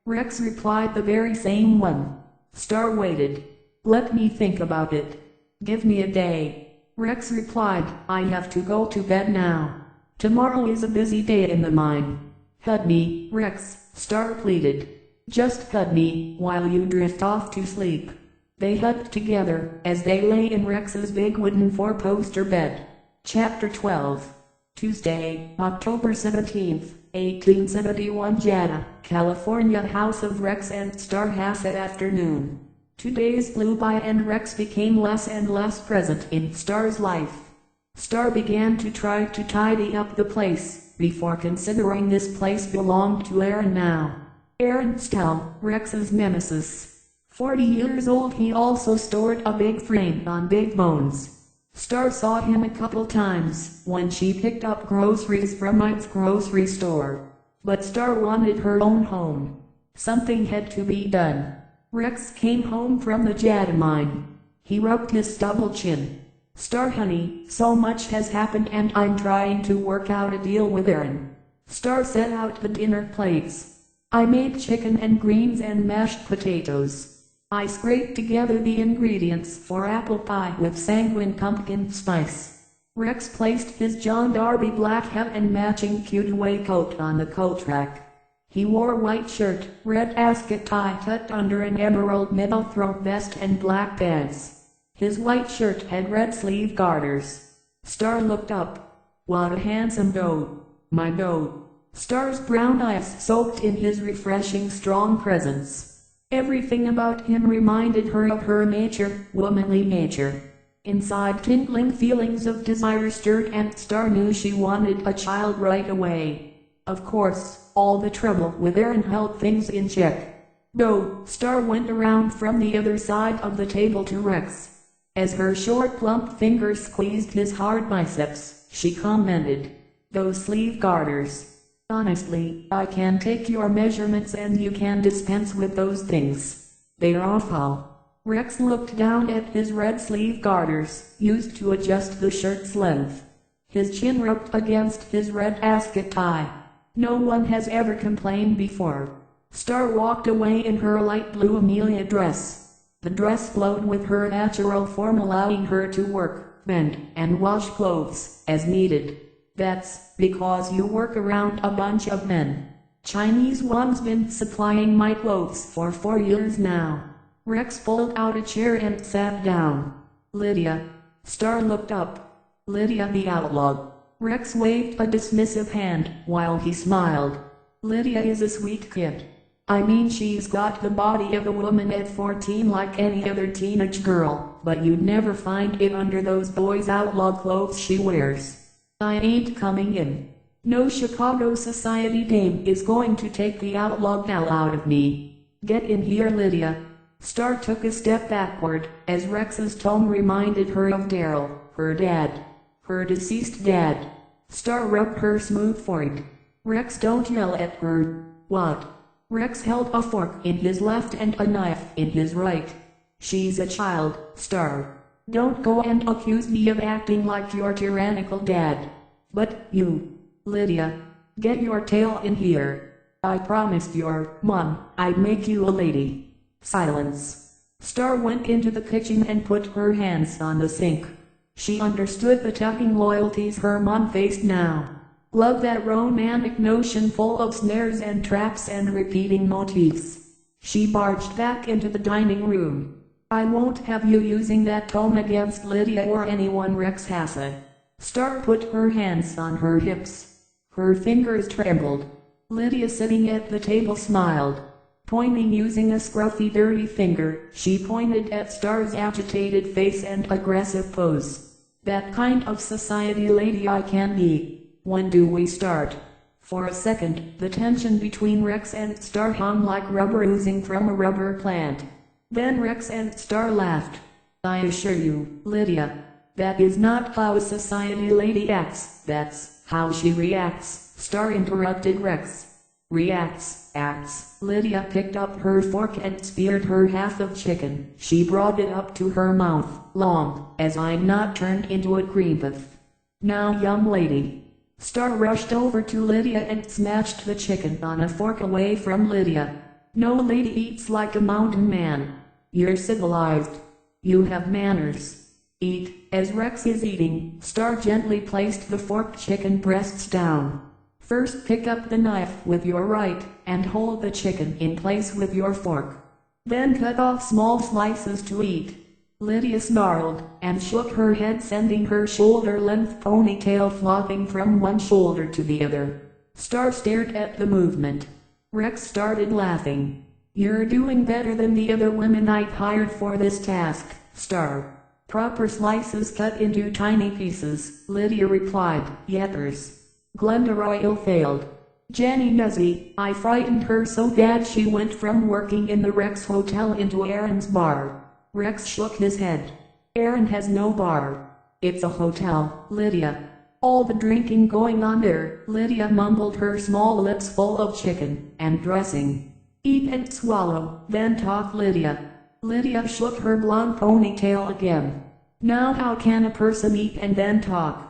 Rex replied the very same one. Starr waited. Let me think about it. Give me a day. Rex replied, I have to go to bed now. Tomorrow is a busy day in the mine. Hug me, Rex, Starr pleaded. Just hug me, while you drift off to sleep. They hugged together, as they lay in Rex's big wooden 4-poster bed. Chapter 12. Tuesday, October 17, 1871. Jada, California, house of Rex and Starr. Hassett afternoon. 2 days flew by and Rex became less and less present in Starr's life. Starr began to try to tidy up the place, before considering this place belonged to Aaron now. Aaron Stell, Rex's nemesis. 40 years old, he also stored a big frame on Big Bones. Starr saw him a couple times when she picked up groceries from Mike's grocery store. But Starr wanted her own home. Something had to be done. Rex came home from the Jada mine. He rubbed his stubble chin. Starr, honey, so much has happened and I'm trying to work out a deal with Aaron. Starr set out the dinner plates. I made chicken and greens and mashed potatoes. I scraped together the ingredients for apple pie with sanguine pumpkin spice. Rex placed his John Darby black hat and matching cutaway coat on the coat rack. He wore white shirt, red ascot tie tucked under an emerald middle-throat vest and black pants. His white shirt had red sleeve garters. Starr looked up. What a handsome doe. My doe. Starr's brown eyes soaked in his refreshing strong presence. Everything about him reminded her of her nature, womanly nature. Inside, kindling feelings of desire stirred and Starr knew she wanted a child right away. Of course, all the trouble with Aaron held things in check. No, Starr went around from the other side of the table to Rex. As her short plump fingers squeezed his hard biceps, she commented, "Those sleeve garters. Honestly, I can take your measurements and you can dispense with those things. They're awful." Rex looked down at his red sleeve garters, used to adjust the shirt's length. His chin rubbed against his red ascot tie. No one has ever complained before. Starr walked away in her light blue Amelia dress. The dress flowed with her natural form, allowing her to work, bend, and wash clothes, as needed. That's because you work around a bunch of men. Chinese one's been supplying my clothes for 4 years now. Rex pulled out a chair and sat down. Lydia. Starr looked up. Lydia the outlaw. Rex waved a dismissive hand, while he smiled. Lydia is a sweet kid. I mean, she's got the body of a woman at 14 like any other teenage girl, but you'd never find it under those boys' outlaw clothes she wears. I ain't coming in. No Chicago society dame is going to take the outlaw gal out of me. Get in here, Lydia. Starr took a step backward, as Rex's tone reminded her of Daryl, her dad. Her deceased dad. Starr rubbed her smooth forehead. Rex, don't yell at her. What? Rex held a fork in his left and a knife in his right. She's a child, Starr. Don't go and accuse me of acting like your tyrannical dad. But you, Lydia, get your tail in here. I promised your mom I'd make you a lady. Silence. Starr went into the kitchen and put her hands on the sink. She understood the tugging loyalties her mom faced now. Love, that romantic notion full of snares and traps and repeating motifs. She barged back into the dining room. I won't have you using that tone against Lydia or anyone, Rex Hassett. Starr put her hands on her hips. Her fingers trembled. Lydia, sitting at the table, smiled. Pointing using a scruffy dirty finger, she pointed at Starr's agitated face and aggressive pose. That kind of society lady I can be. When do we start? For a second, the tension between Rex and Starr hung like rubber oozing from a rubber plant. Then Rex and Starr laughed. I assure you, Lydia, that is not how a society lady acts, that's how she reacts, Starr interrupted Rex. Reacts, acts. Lydia picked up her fork and speared her half of chicken. She brought it up to her mouth, long, as I'm not turned into a cream puff. Now young lady. Starr rushed over to Lydia and smashed the chicken on a fork away from Lydia. No lady eats like a mountain man. You're civilized. You have manners. Eat. As Rex is eating, Starr gently placed the forked chicken breasts down. First pick up the knife with your right, and hold the chicken in place with your fork. Then cut off small slices to eat. Lydia snarled, and shook her head, sending her shoulder-length ponytail flopping from one shoulder to the other. Starr stared at the movement. Rex started laughing. You're doing better than the other women I've hired for this task, Starr. Proper slices cut into tiny pieces, Lydia replied. Yetters. Glenda Royal failed. Jenny Nuzzy, I frightened her so bad she went from working in the Rex Hotel into Aaron's bar. Rex shook his head. Aaron has no bar. It's a hotel, Lydia. All the drinking going on there, Lydia mumbled, her small lips full of chicken and dressing. Eat and swallow, then talk, Lydia. Lydia shook her blonde ponytail again. Now how can a person eat and then talk?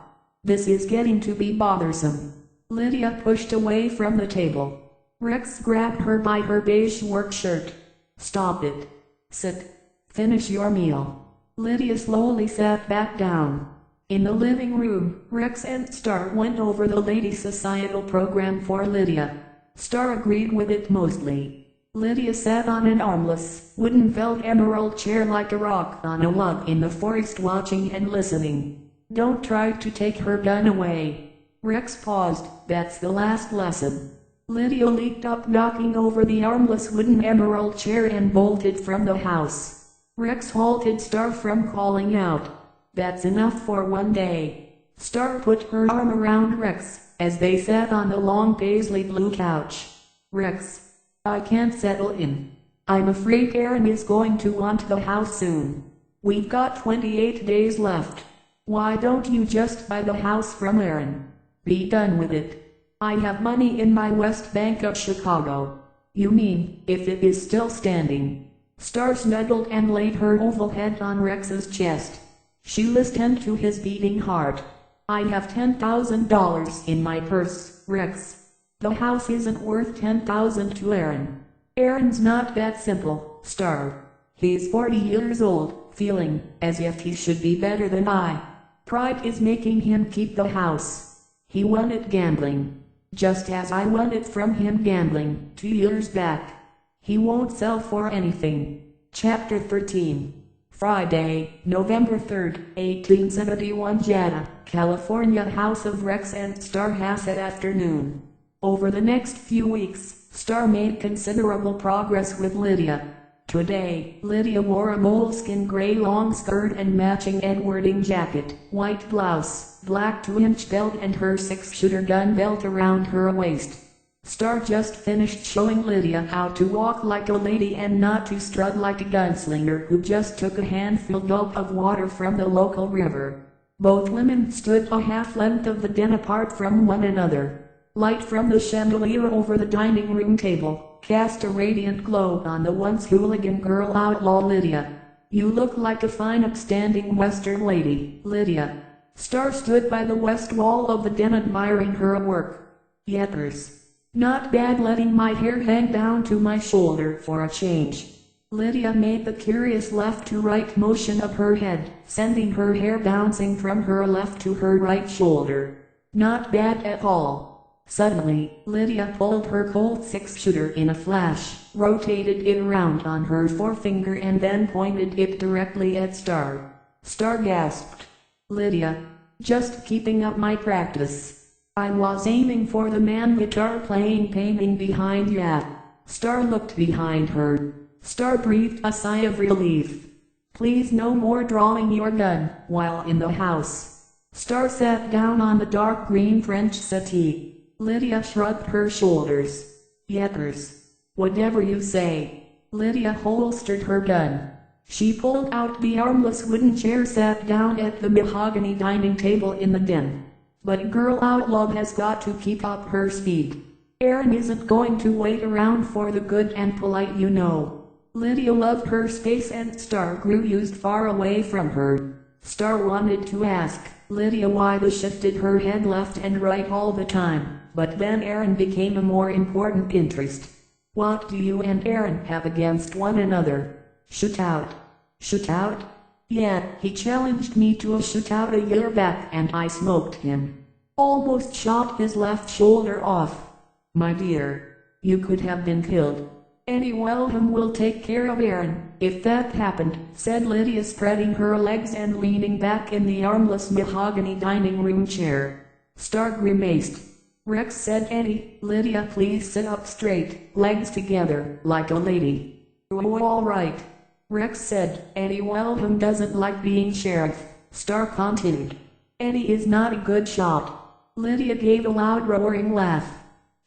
This is getting to be bothersome. Lydia pushed away from the table. Rex grabbed her by her beige work shirt. Stop it. Sit. Finish your meal. Lydia slowly sat back down. In the living room, Rex and Starr went over the lady societal program for Lydia. Starr agreed with it mostly. Lydia sat on an armless, wooden felt emerald chair like a rock on a log in the forest, watching and listening. Don't try to take her gun away. Rex paused. That's the last lesson. Lydia leaped up, knocking over the armless wooden emerald chair, and bolted from the house. Rex halted Starr from calling out. That's enough for one day. Starr put her arm around Rex, as they sat on the long paisley blue couch. Rex, I can't settle in. I'm afraid Aaron is going to want the house soon. We've got 28 days left. Why don't you just buy the house from Aaron? Be done with it. I have money in my West Bank of Chicago. You mean, if it is still standing? Starr snuggled and laid her oval head on Rex's chest. She listened to his beating heart. I have $10,000 in my purse, Rex. The house isn't worth $10,000 to Aaron. Aaron's not that simple, Starr. He's 40 years old, feeling as if he should be better than I. Pride is making him keep the house. He won it gambling. Just as I won it from him gambling 2 years back. He won't sell for anything. Chapter 13. Friday, November 3, 1871, Jana, California, house of Rex and Starr Hassett afternoon. Over the next few weeks, Starr made considerable progress with Lydia. Today, Lydia wore a moleskin gray long skirt and matching Edwarding jacket, white blouse, black 2-inch belt, and her 6-shooter gun belt around her waist. Starr just finished showing Lydia how to walk like a lady and not to strut like a gunslinger who just took a handful gulp of water from the local river. Both women stood a half-length of the den apart from one another. Light from the chandelier over the dining room table cast a radiant glow on the once hooligan girl outlaw Lydia. You look like a fine upstanding Western lady, Lydia. Starr stood by the west wall of the den admiring her work. Yeppers. Not bad, letting my hair hang down to my shoulder for a change. Lydia made the curious left-to-right motion of her head, sending her hair bouncing from her left to her right shoulder. Not bad at all. Suddenly, Lydia pulled her Colt 6-shooter in a flash, rotated it around on her forefinger, and then pointed it directly at Starr. Starr gasped. Lydia, just keeping up my practice. I was aiming for the man guitar playing painting behind ya. Starr looked behind her. Starr breathed a sigh of relief. Please no more drawing your gun while in the house. Starr sat down on the dark green French settee. Lydia shrugged her shoulders. Yeppers. Whatever you say. Lydia holstered her gun. She pulled out the armless wooden chair, sat down at the mahogany dining table in the den. But girl outlaw has got to keep up her speed. Aaron isn't going to wait around for the good and polite, you know. Lydia loved her space and Starr grew used far away from her. Starr wanted to ask Lydia why the shifted her head left and right all the time, but then Aaron became a more important interest. What do you and Aaron have against one another? Shootout. Shootout? Yeah, he challenged me to a shootout a year back and I smoked him. Almost shot his left shoulder off. My dear, you could have been killed. Annie Wellham will take care of Aaron, if that happened, said Lydia, spreading her legs and leaning back in the armless mahogany dining room chair. Starr grimaced. Rex, said Annie. Lydia, please sit up straight, legs together, like a lady. Oh, all right. Rex said. Annie Wellham doesn't like being sheriff. Starr continued. Annie is not a good shot. Lydia gave a loud roaring laugh.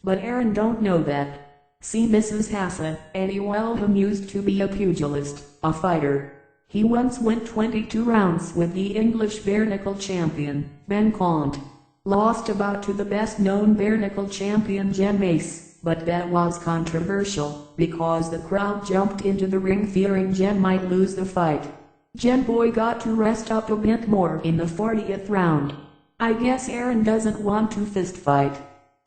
But Aaron don't know that. See Mrs. Hassett, Annie Wellham used to be a pugilist, a fighter. He once went 22 rounds with the English bare-knuckle champion, Ben Cont. Lost about to the best-known bare-knuckle champion Jen Mace, but that was controversial, because the crowd jumped into the ring fearing Jen might lose the fight. Jen boy got to rest up a bit more in the 40th round. I guess Aaron doesn't want to fist fight.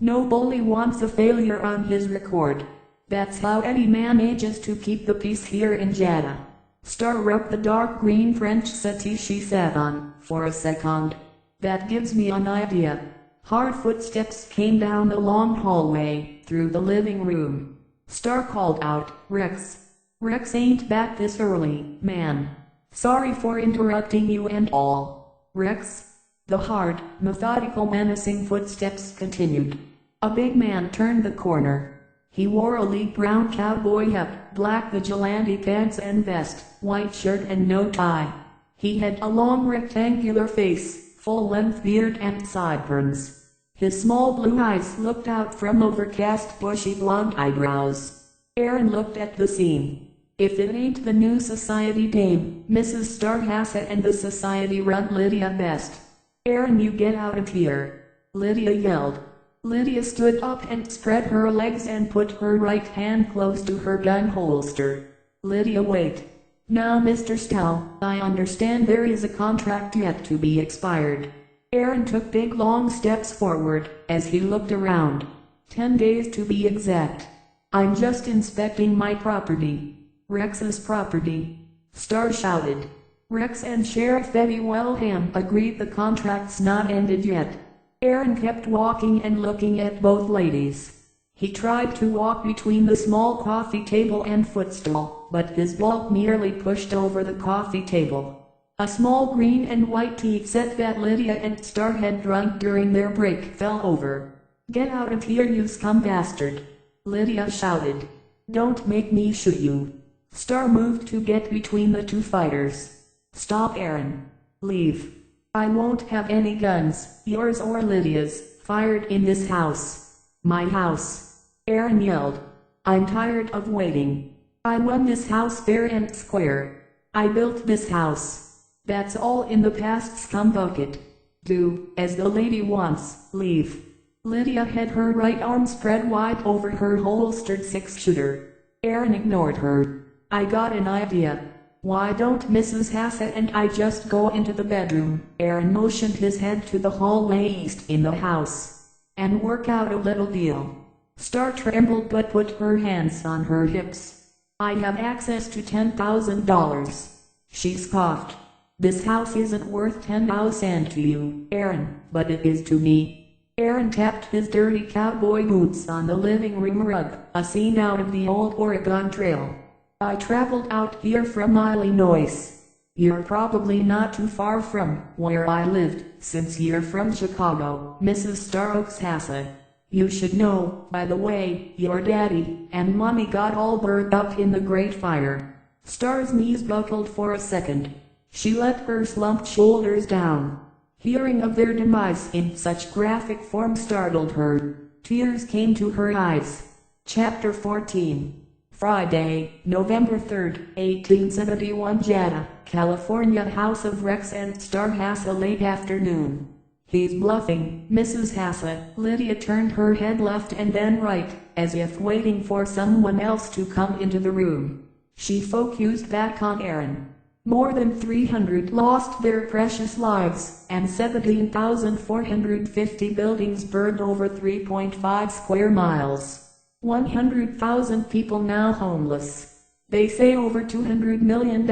No bully wants a failure on his record. That's how any man manages to keep the peace here in Jeddah. Starr rubbed the dark green French settee she sat on, for a second. That gives me an idea. Hard footsteps came down the long hallway, through the living room. Starr called out, Rex. Rex ain't back this early, man. Sorry for interrupting you and all. Rex? The hard, methodical, menacing footsteps continued. A big man turned the corner. He wore a light brown cowboy hat, black vigilante pants and vest, white shirt and no tie. He had a long rectangular face, full-length beard and sideburns. His small blue eyes looked out from overcast bushy blonde eyebrows. Aaron looked at the scene. If it ain't the new society dame, Mrs. Starr Hassett, and the society run Lydia best. Aaron, you get out of here, Lydia yelled. Lydia stood up and spread her legs and put her right hand close to her gun holster. Lydia, wait. Now Mr. Stow, I understand there is a contract yet to be expired. Aaron took big long steps forward, as he looked around. 10 days to be exact. I'm just inspecting my property. Rex's property. Starr shouted. Rex and Sheriff Eddie Wellham agreed the contract's not ended yet. Aaron kept walking and looking at both ladies. He tried to walk between the small coffee table and footstool, but his bulk nearly pushed over the coffee table. A small green and white tea set that Lydia and Starr had drunk during their break fell over. Get out of here, you scum bastard! Lydia shouted. Don't make me shoot you. Starr moved to get between the two fighters. Stop, Aaron. Leave. I won't have any guns, yours or Lydia's, fired in this house. My house. Aaron yelled. I'm tired of waiting. I won this house fair and square. I built this house. That's all in the past, scumbucket. Do as the lady wants, leave. Lydia had her right arm spread wide over her holstered 6-shooter. Aaron ignored her. I got an idea. Why don't Mrs. Hassett and I just go into the bedroom? Aaron motioned his head to the hallway east in the house. And work out a little deal. Starr trembled but put her hands on her hips. I have access to $10,000. She scoffed. This house isn't worth $10,000 to you, Aaron, but it is to me. Aaron tapped his dirty cowboy boots on the living room rug, a scene out of the old Oregon Trail. I traveled out here from Illinois. You're probably not too far from where I lived, since you're from Chicago, Mrs. Starr Oaks Hassett. You should know, by the way, your daddy and mommy got all burned up in the Great Fire. Starr's knees buckled for a second. She let her slumped shoulders down. Hearing of their demise in such graphic form startled her. Tears came to her eyes. Chapter 14. Friday, November 3, 1871. Jada, California. House of Rex and Starr Hasse. Late afternoon. He's bluffing, Mrs. Hasse. Lydia turned her head left and then right, as if waiting for someone else to come into the room. She focused back on Aaron. More than 300 lost their precious lives, and 17,450 buildings burned over 3.5 square miles. 100,000 people now homeless. They say over $200 million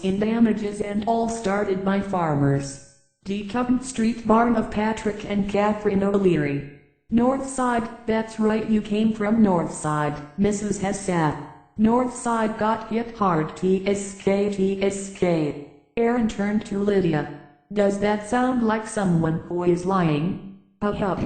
in damages, and all started by farmers. Decoupled Street barn of Patrick and Catherine O'Leary. North Side, that's right, you came from North Side, Mrs. Hasse. North Side got hit hard. TSK. Aaron turned to Lydia. Does that sound like someone who is lying? Hup.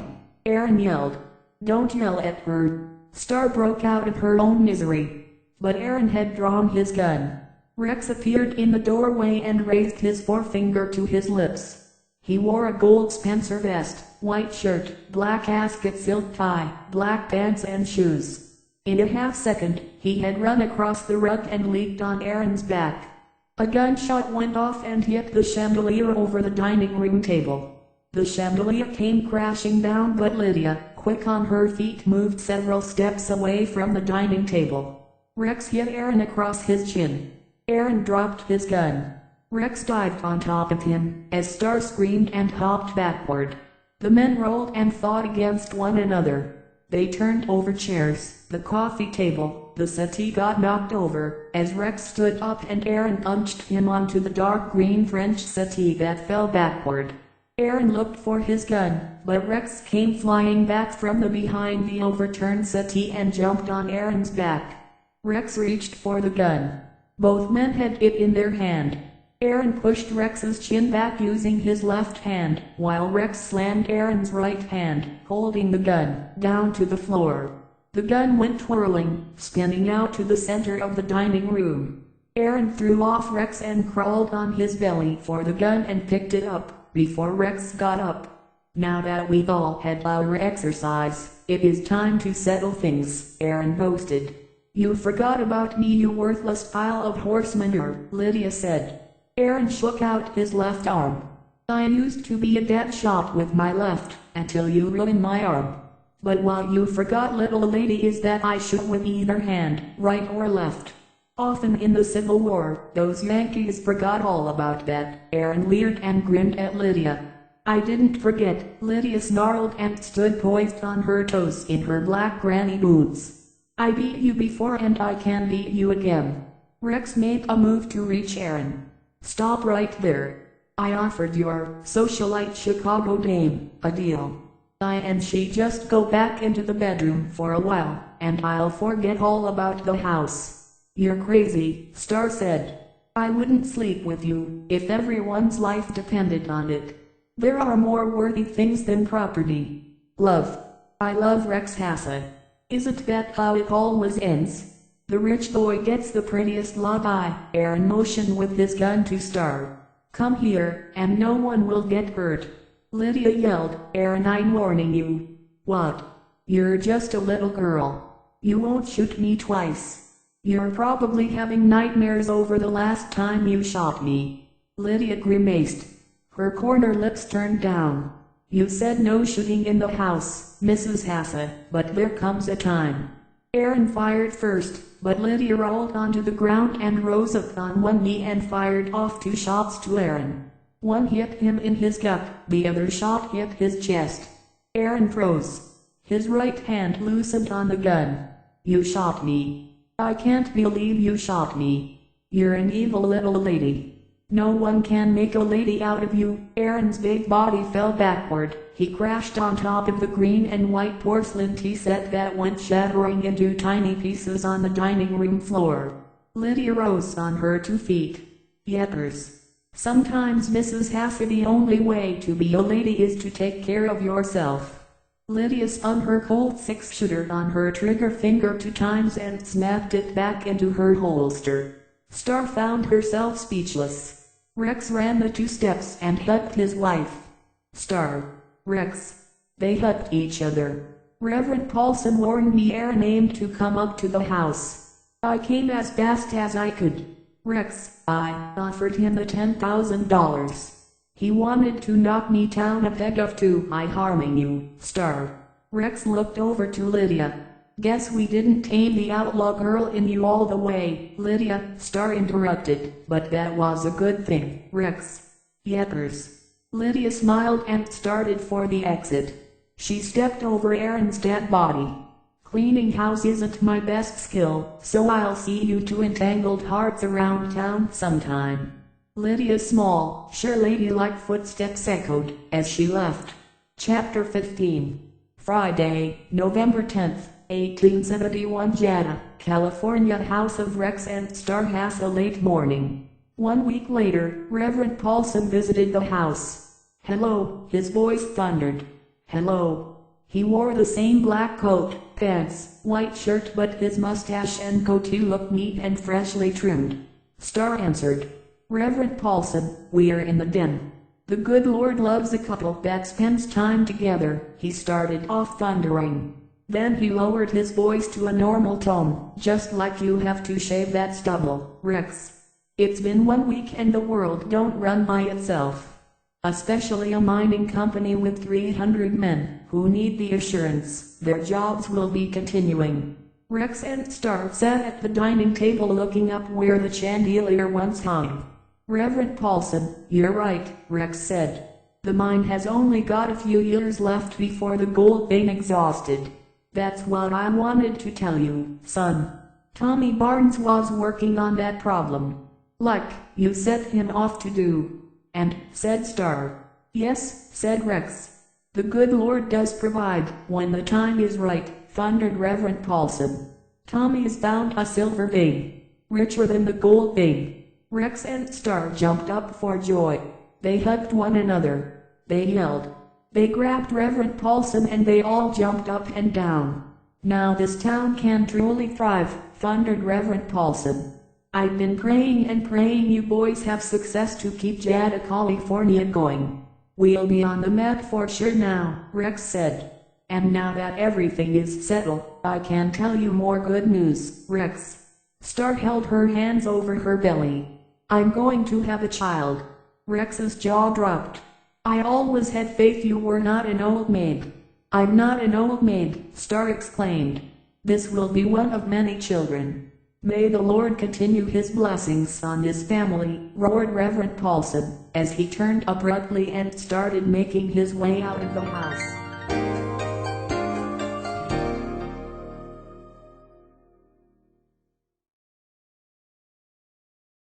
Aaron yelled. Don't yell at her. Starr broke out of her own misery. But Aaron had drawn his gun. Rex appeared in the doorway and raised his forefinger to his lips. He wore a gold Spencer vest, white shirt, black ascot silk tie, black pants and shoes. In a half-second, he had run across the rug and leaped on Aaron's back. A gunshot went off and hit the chandelier over the dining room table. The chandelier came crashing down, but Lydia, quick on her feet, moved several steps away from the dining table. Rex hit Aaron across his chin. Aaron dropped his gun. Rex dived on top of him, as Starr screamed and hopped backward. The men rolled and fought against one another. They turned over chairs, the coffee table, the settee got knocked over, as Rex stood up and Aaron punched him onto the dark green French settee that fell backward. Aaron looked for his gun, but Rex came flying back from behind the overturned settee and jumped on Aaron's back. Rex reached for the gun. Both men had it in their hand. Aaron pushed Rex's chin back using his left hand, while Rex slammed Aaron's right hand, holding the gun, down to the floor. The gun went twirling, spinning out to the center of the dining room. Aaron threw off Rex and crawled on his belly for the gun and picked it up, before Rex got up. Now that we've all had our exercise, it is time to settle things, Aaron boasted. You forgot about me, you worthless pile of horse manure, Lydia said. Aaron shook out his left arm. I used to be a dead shot with my left, until you ruined my arm. But what you forgot, little lady, is that I shoot with either hand, right or left. Often in the Civil War, those Yankees forgot all about that. Aaron leered and grinned at Lydia. I didn't forget, Lydia snarled and stood poised on her toes in her black granny boots. I beat you before and I can beat you again. Rex made a move to reach Aaron. Stop right there. I offered your socialite Chicago dame a deal. I and she just go back into the bedroom for a while, and I'll forget all about the house. You're crazy, Starr said. I wouldn't sleep with you, if everyone's life depended on it. There are more worthy things than property. Love. I love Rex Hasse. Isn't that how it always ends? The rich boy gets the prettiest love. Aaron motioned with his gun to Starr. Come here, and no one will get hurt. Lydia yelled. Aaron, I'm warning you. What? You're just a little girl. You won't shoot me twice. You're probably having nightmares over the last time you shot me. Lydia grimaced. Her corner lips turned down. You said no shooting in the house, Mrs. Hasse, but there comes a time. Aaron fired first, but Lydia rolled onto the ground and rose up on one knee and fired off 2 shots to Aaron. One hit him in his gut, the other shot hit his chest. Aaron froze. His right hand loosened on the gun. You shot me. I can't believe you shot me. You're an evil little lady. No one can make a lady out of you. Aaron's big body fell backward. He crashed on top of the green and white porcelain tea set that went shattering into tiny pieces on the dining room floor. Lydia rose on her 2 feet. Yepers. Sometimes, Mrs. Hasse, the only way to be a lady is to take care of yourself. Lydia spun her Colt 6-shooter on her trigger finger 2 times and snapped it back into her holster. Starr found herself speechless. Rex ran the 2 steps and hugged his wife. Starr. Rex. They hugged each other. Reverend Paulson warned me Aaron aimed to come up to the house. I came as fast as I could. Rex, I offered him the $10,000. He wanted to knock me down a peg of 2 my harming you, Starr. Rex looked over to Lydia. Guess we didn't tame the outlaw girl in you all the way, Lydia, Starr interrupted, but that was a good thing, Rex. Yepers. Lydia smiled and started for the exit. She stepped over Aaron's dead body. Cleaning house isn't my best skill, so I'll see you 2 entangled hearts around town sometime. Lydia's small, sure ladylike footsteps echoed as she left. Chapter 15. Friday, November 10th, 1871. Jada, California. House of Rex and Starr. Half a late morning. 1 week later, Reverend Paulson visited the house. Hello, his voice thundered. Hello. He wore the same black coat, pants, white shirt, but his mustache and goatee looked neat and freshly trimmed. Starr answered. Reverend Paulson, we're in the den. The good Lord loves a couple that spends time together, he started off thundering. Then he lowered his voice to a normal tone, just like you have to shave that stubble, Rex. It's been 1 week and the world don't run by itself. Especially a mining company with 300 men, who need the assurance their jobs will be continuing. Rex and Starr sat at the dining table looking up where the chandelier once hung. Reverend Paulson, you're right, Rex said. The mine has only got a few years left before the gold vein exhausted. That's what I wanted to tell you, son. Tommy Barnes was working on that problem. Like you set him off to do. And, said Starr. Yes, said Rex. The good Lord does provide, when the time is right, thundered Reverend Paulson. Tommy's found a silver vein. Richer than the gold vein. Rex and Starr jumped up for joy. They hugged one another. They yelled. They grabbed Reverend Paulson and they all jumped up and down. Now this town can truly thrive, thundered Reverend Paulson. I've been praying and praying you boys have success to keep Jada, California going. We'll be on the map for sure now, Rex said. And now that everything is settled, I can tell you more good news, Rex. Starr held her hands over her belly. I'm going to have a child. Rex's jaw dropped. I always had faith you were not an old maid. I'm not an old maid, Starr exclaimed. This will be one of many children. May the Lord continue his blessings on his family, roared Reverend Paulson, as he turned abruptly and started making his way out of the house.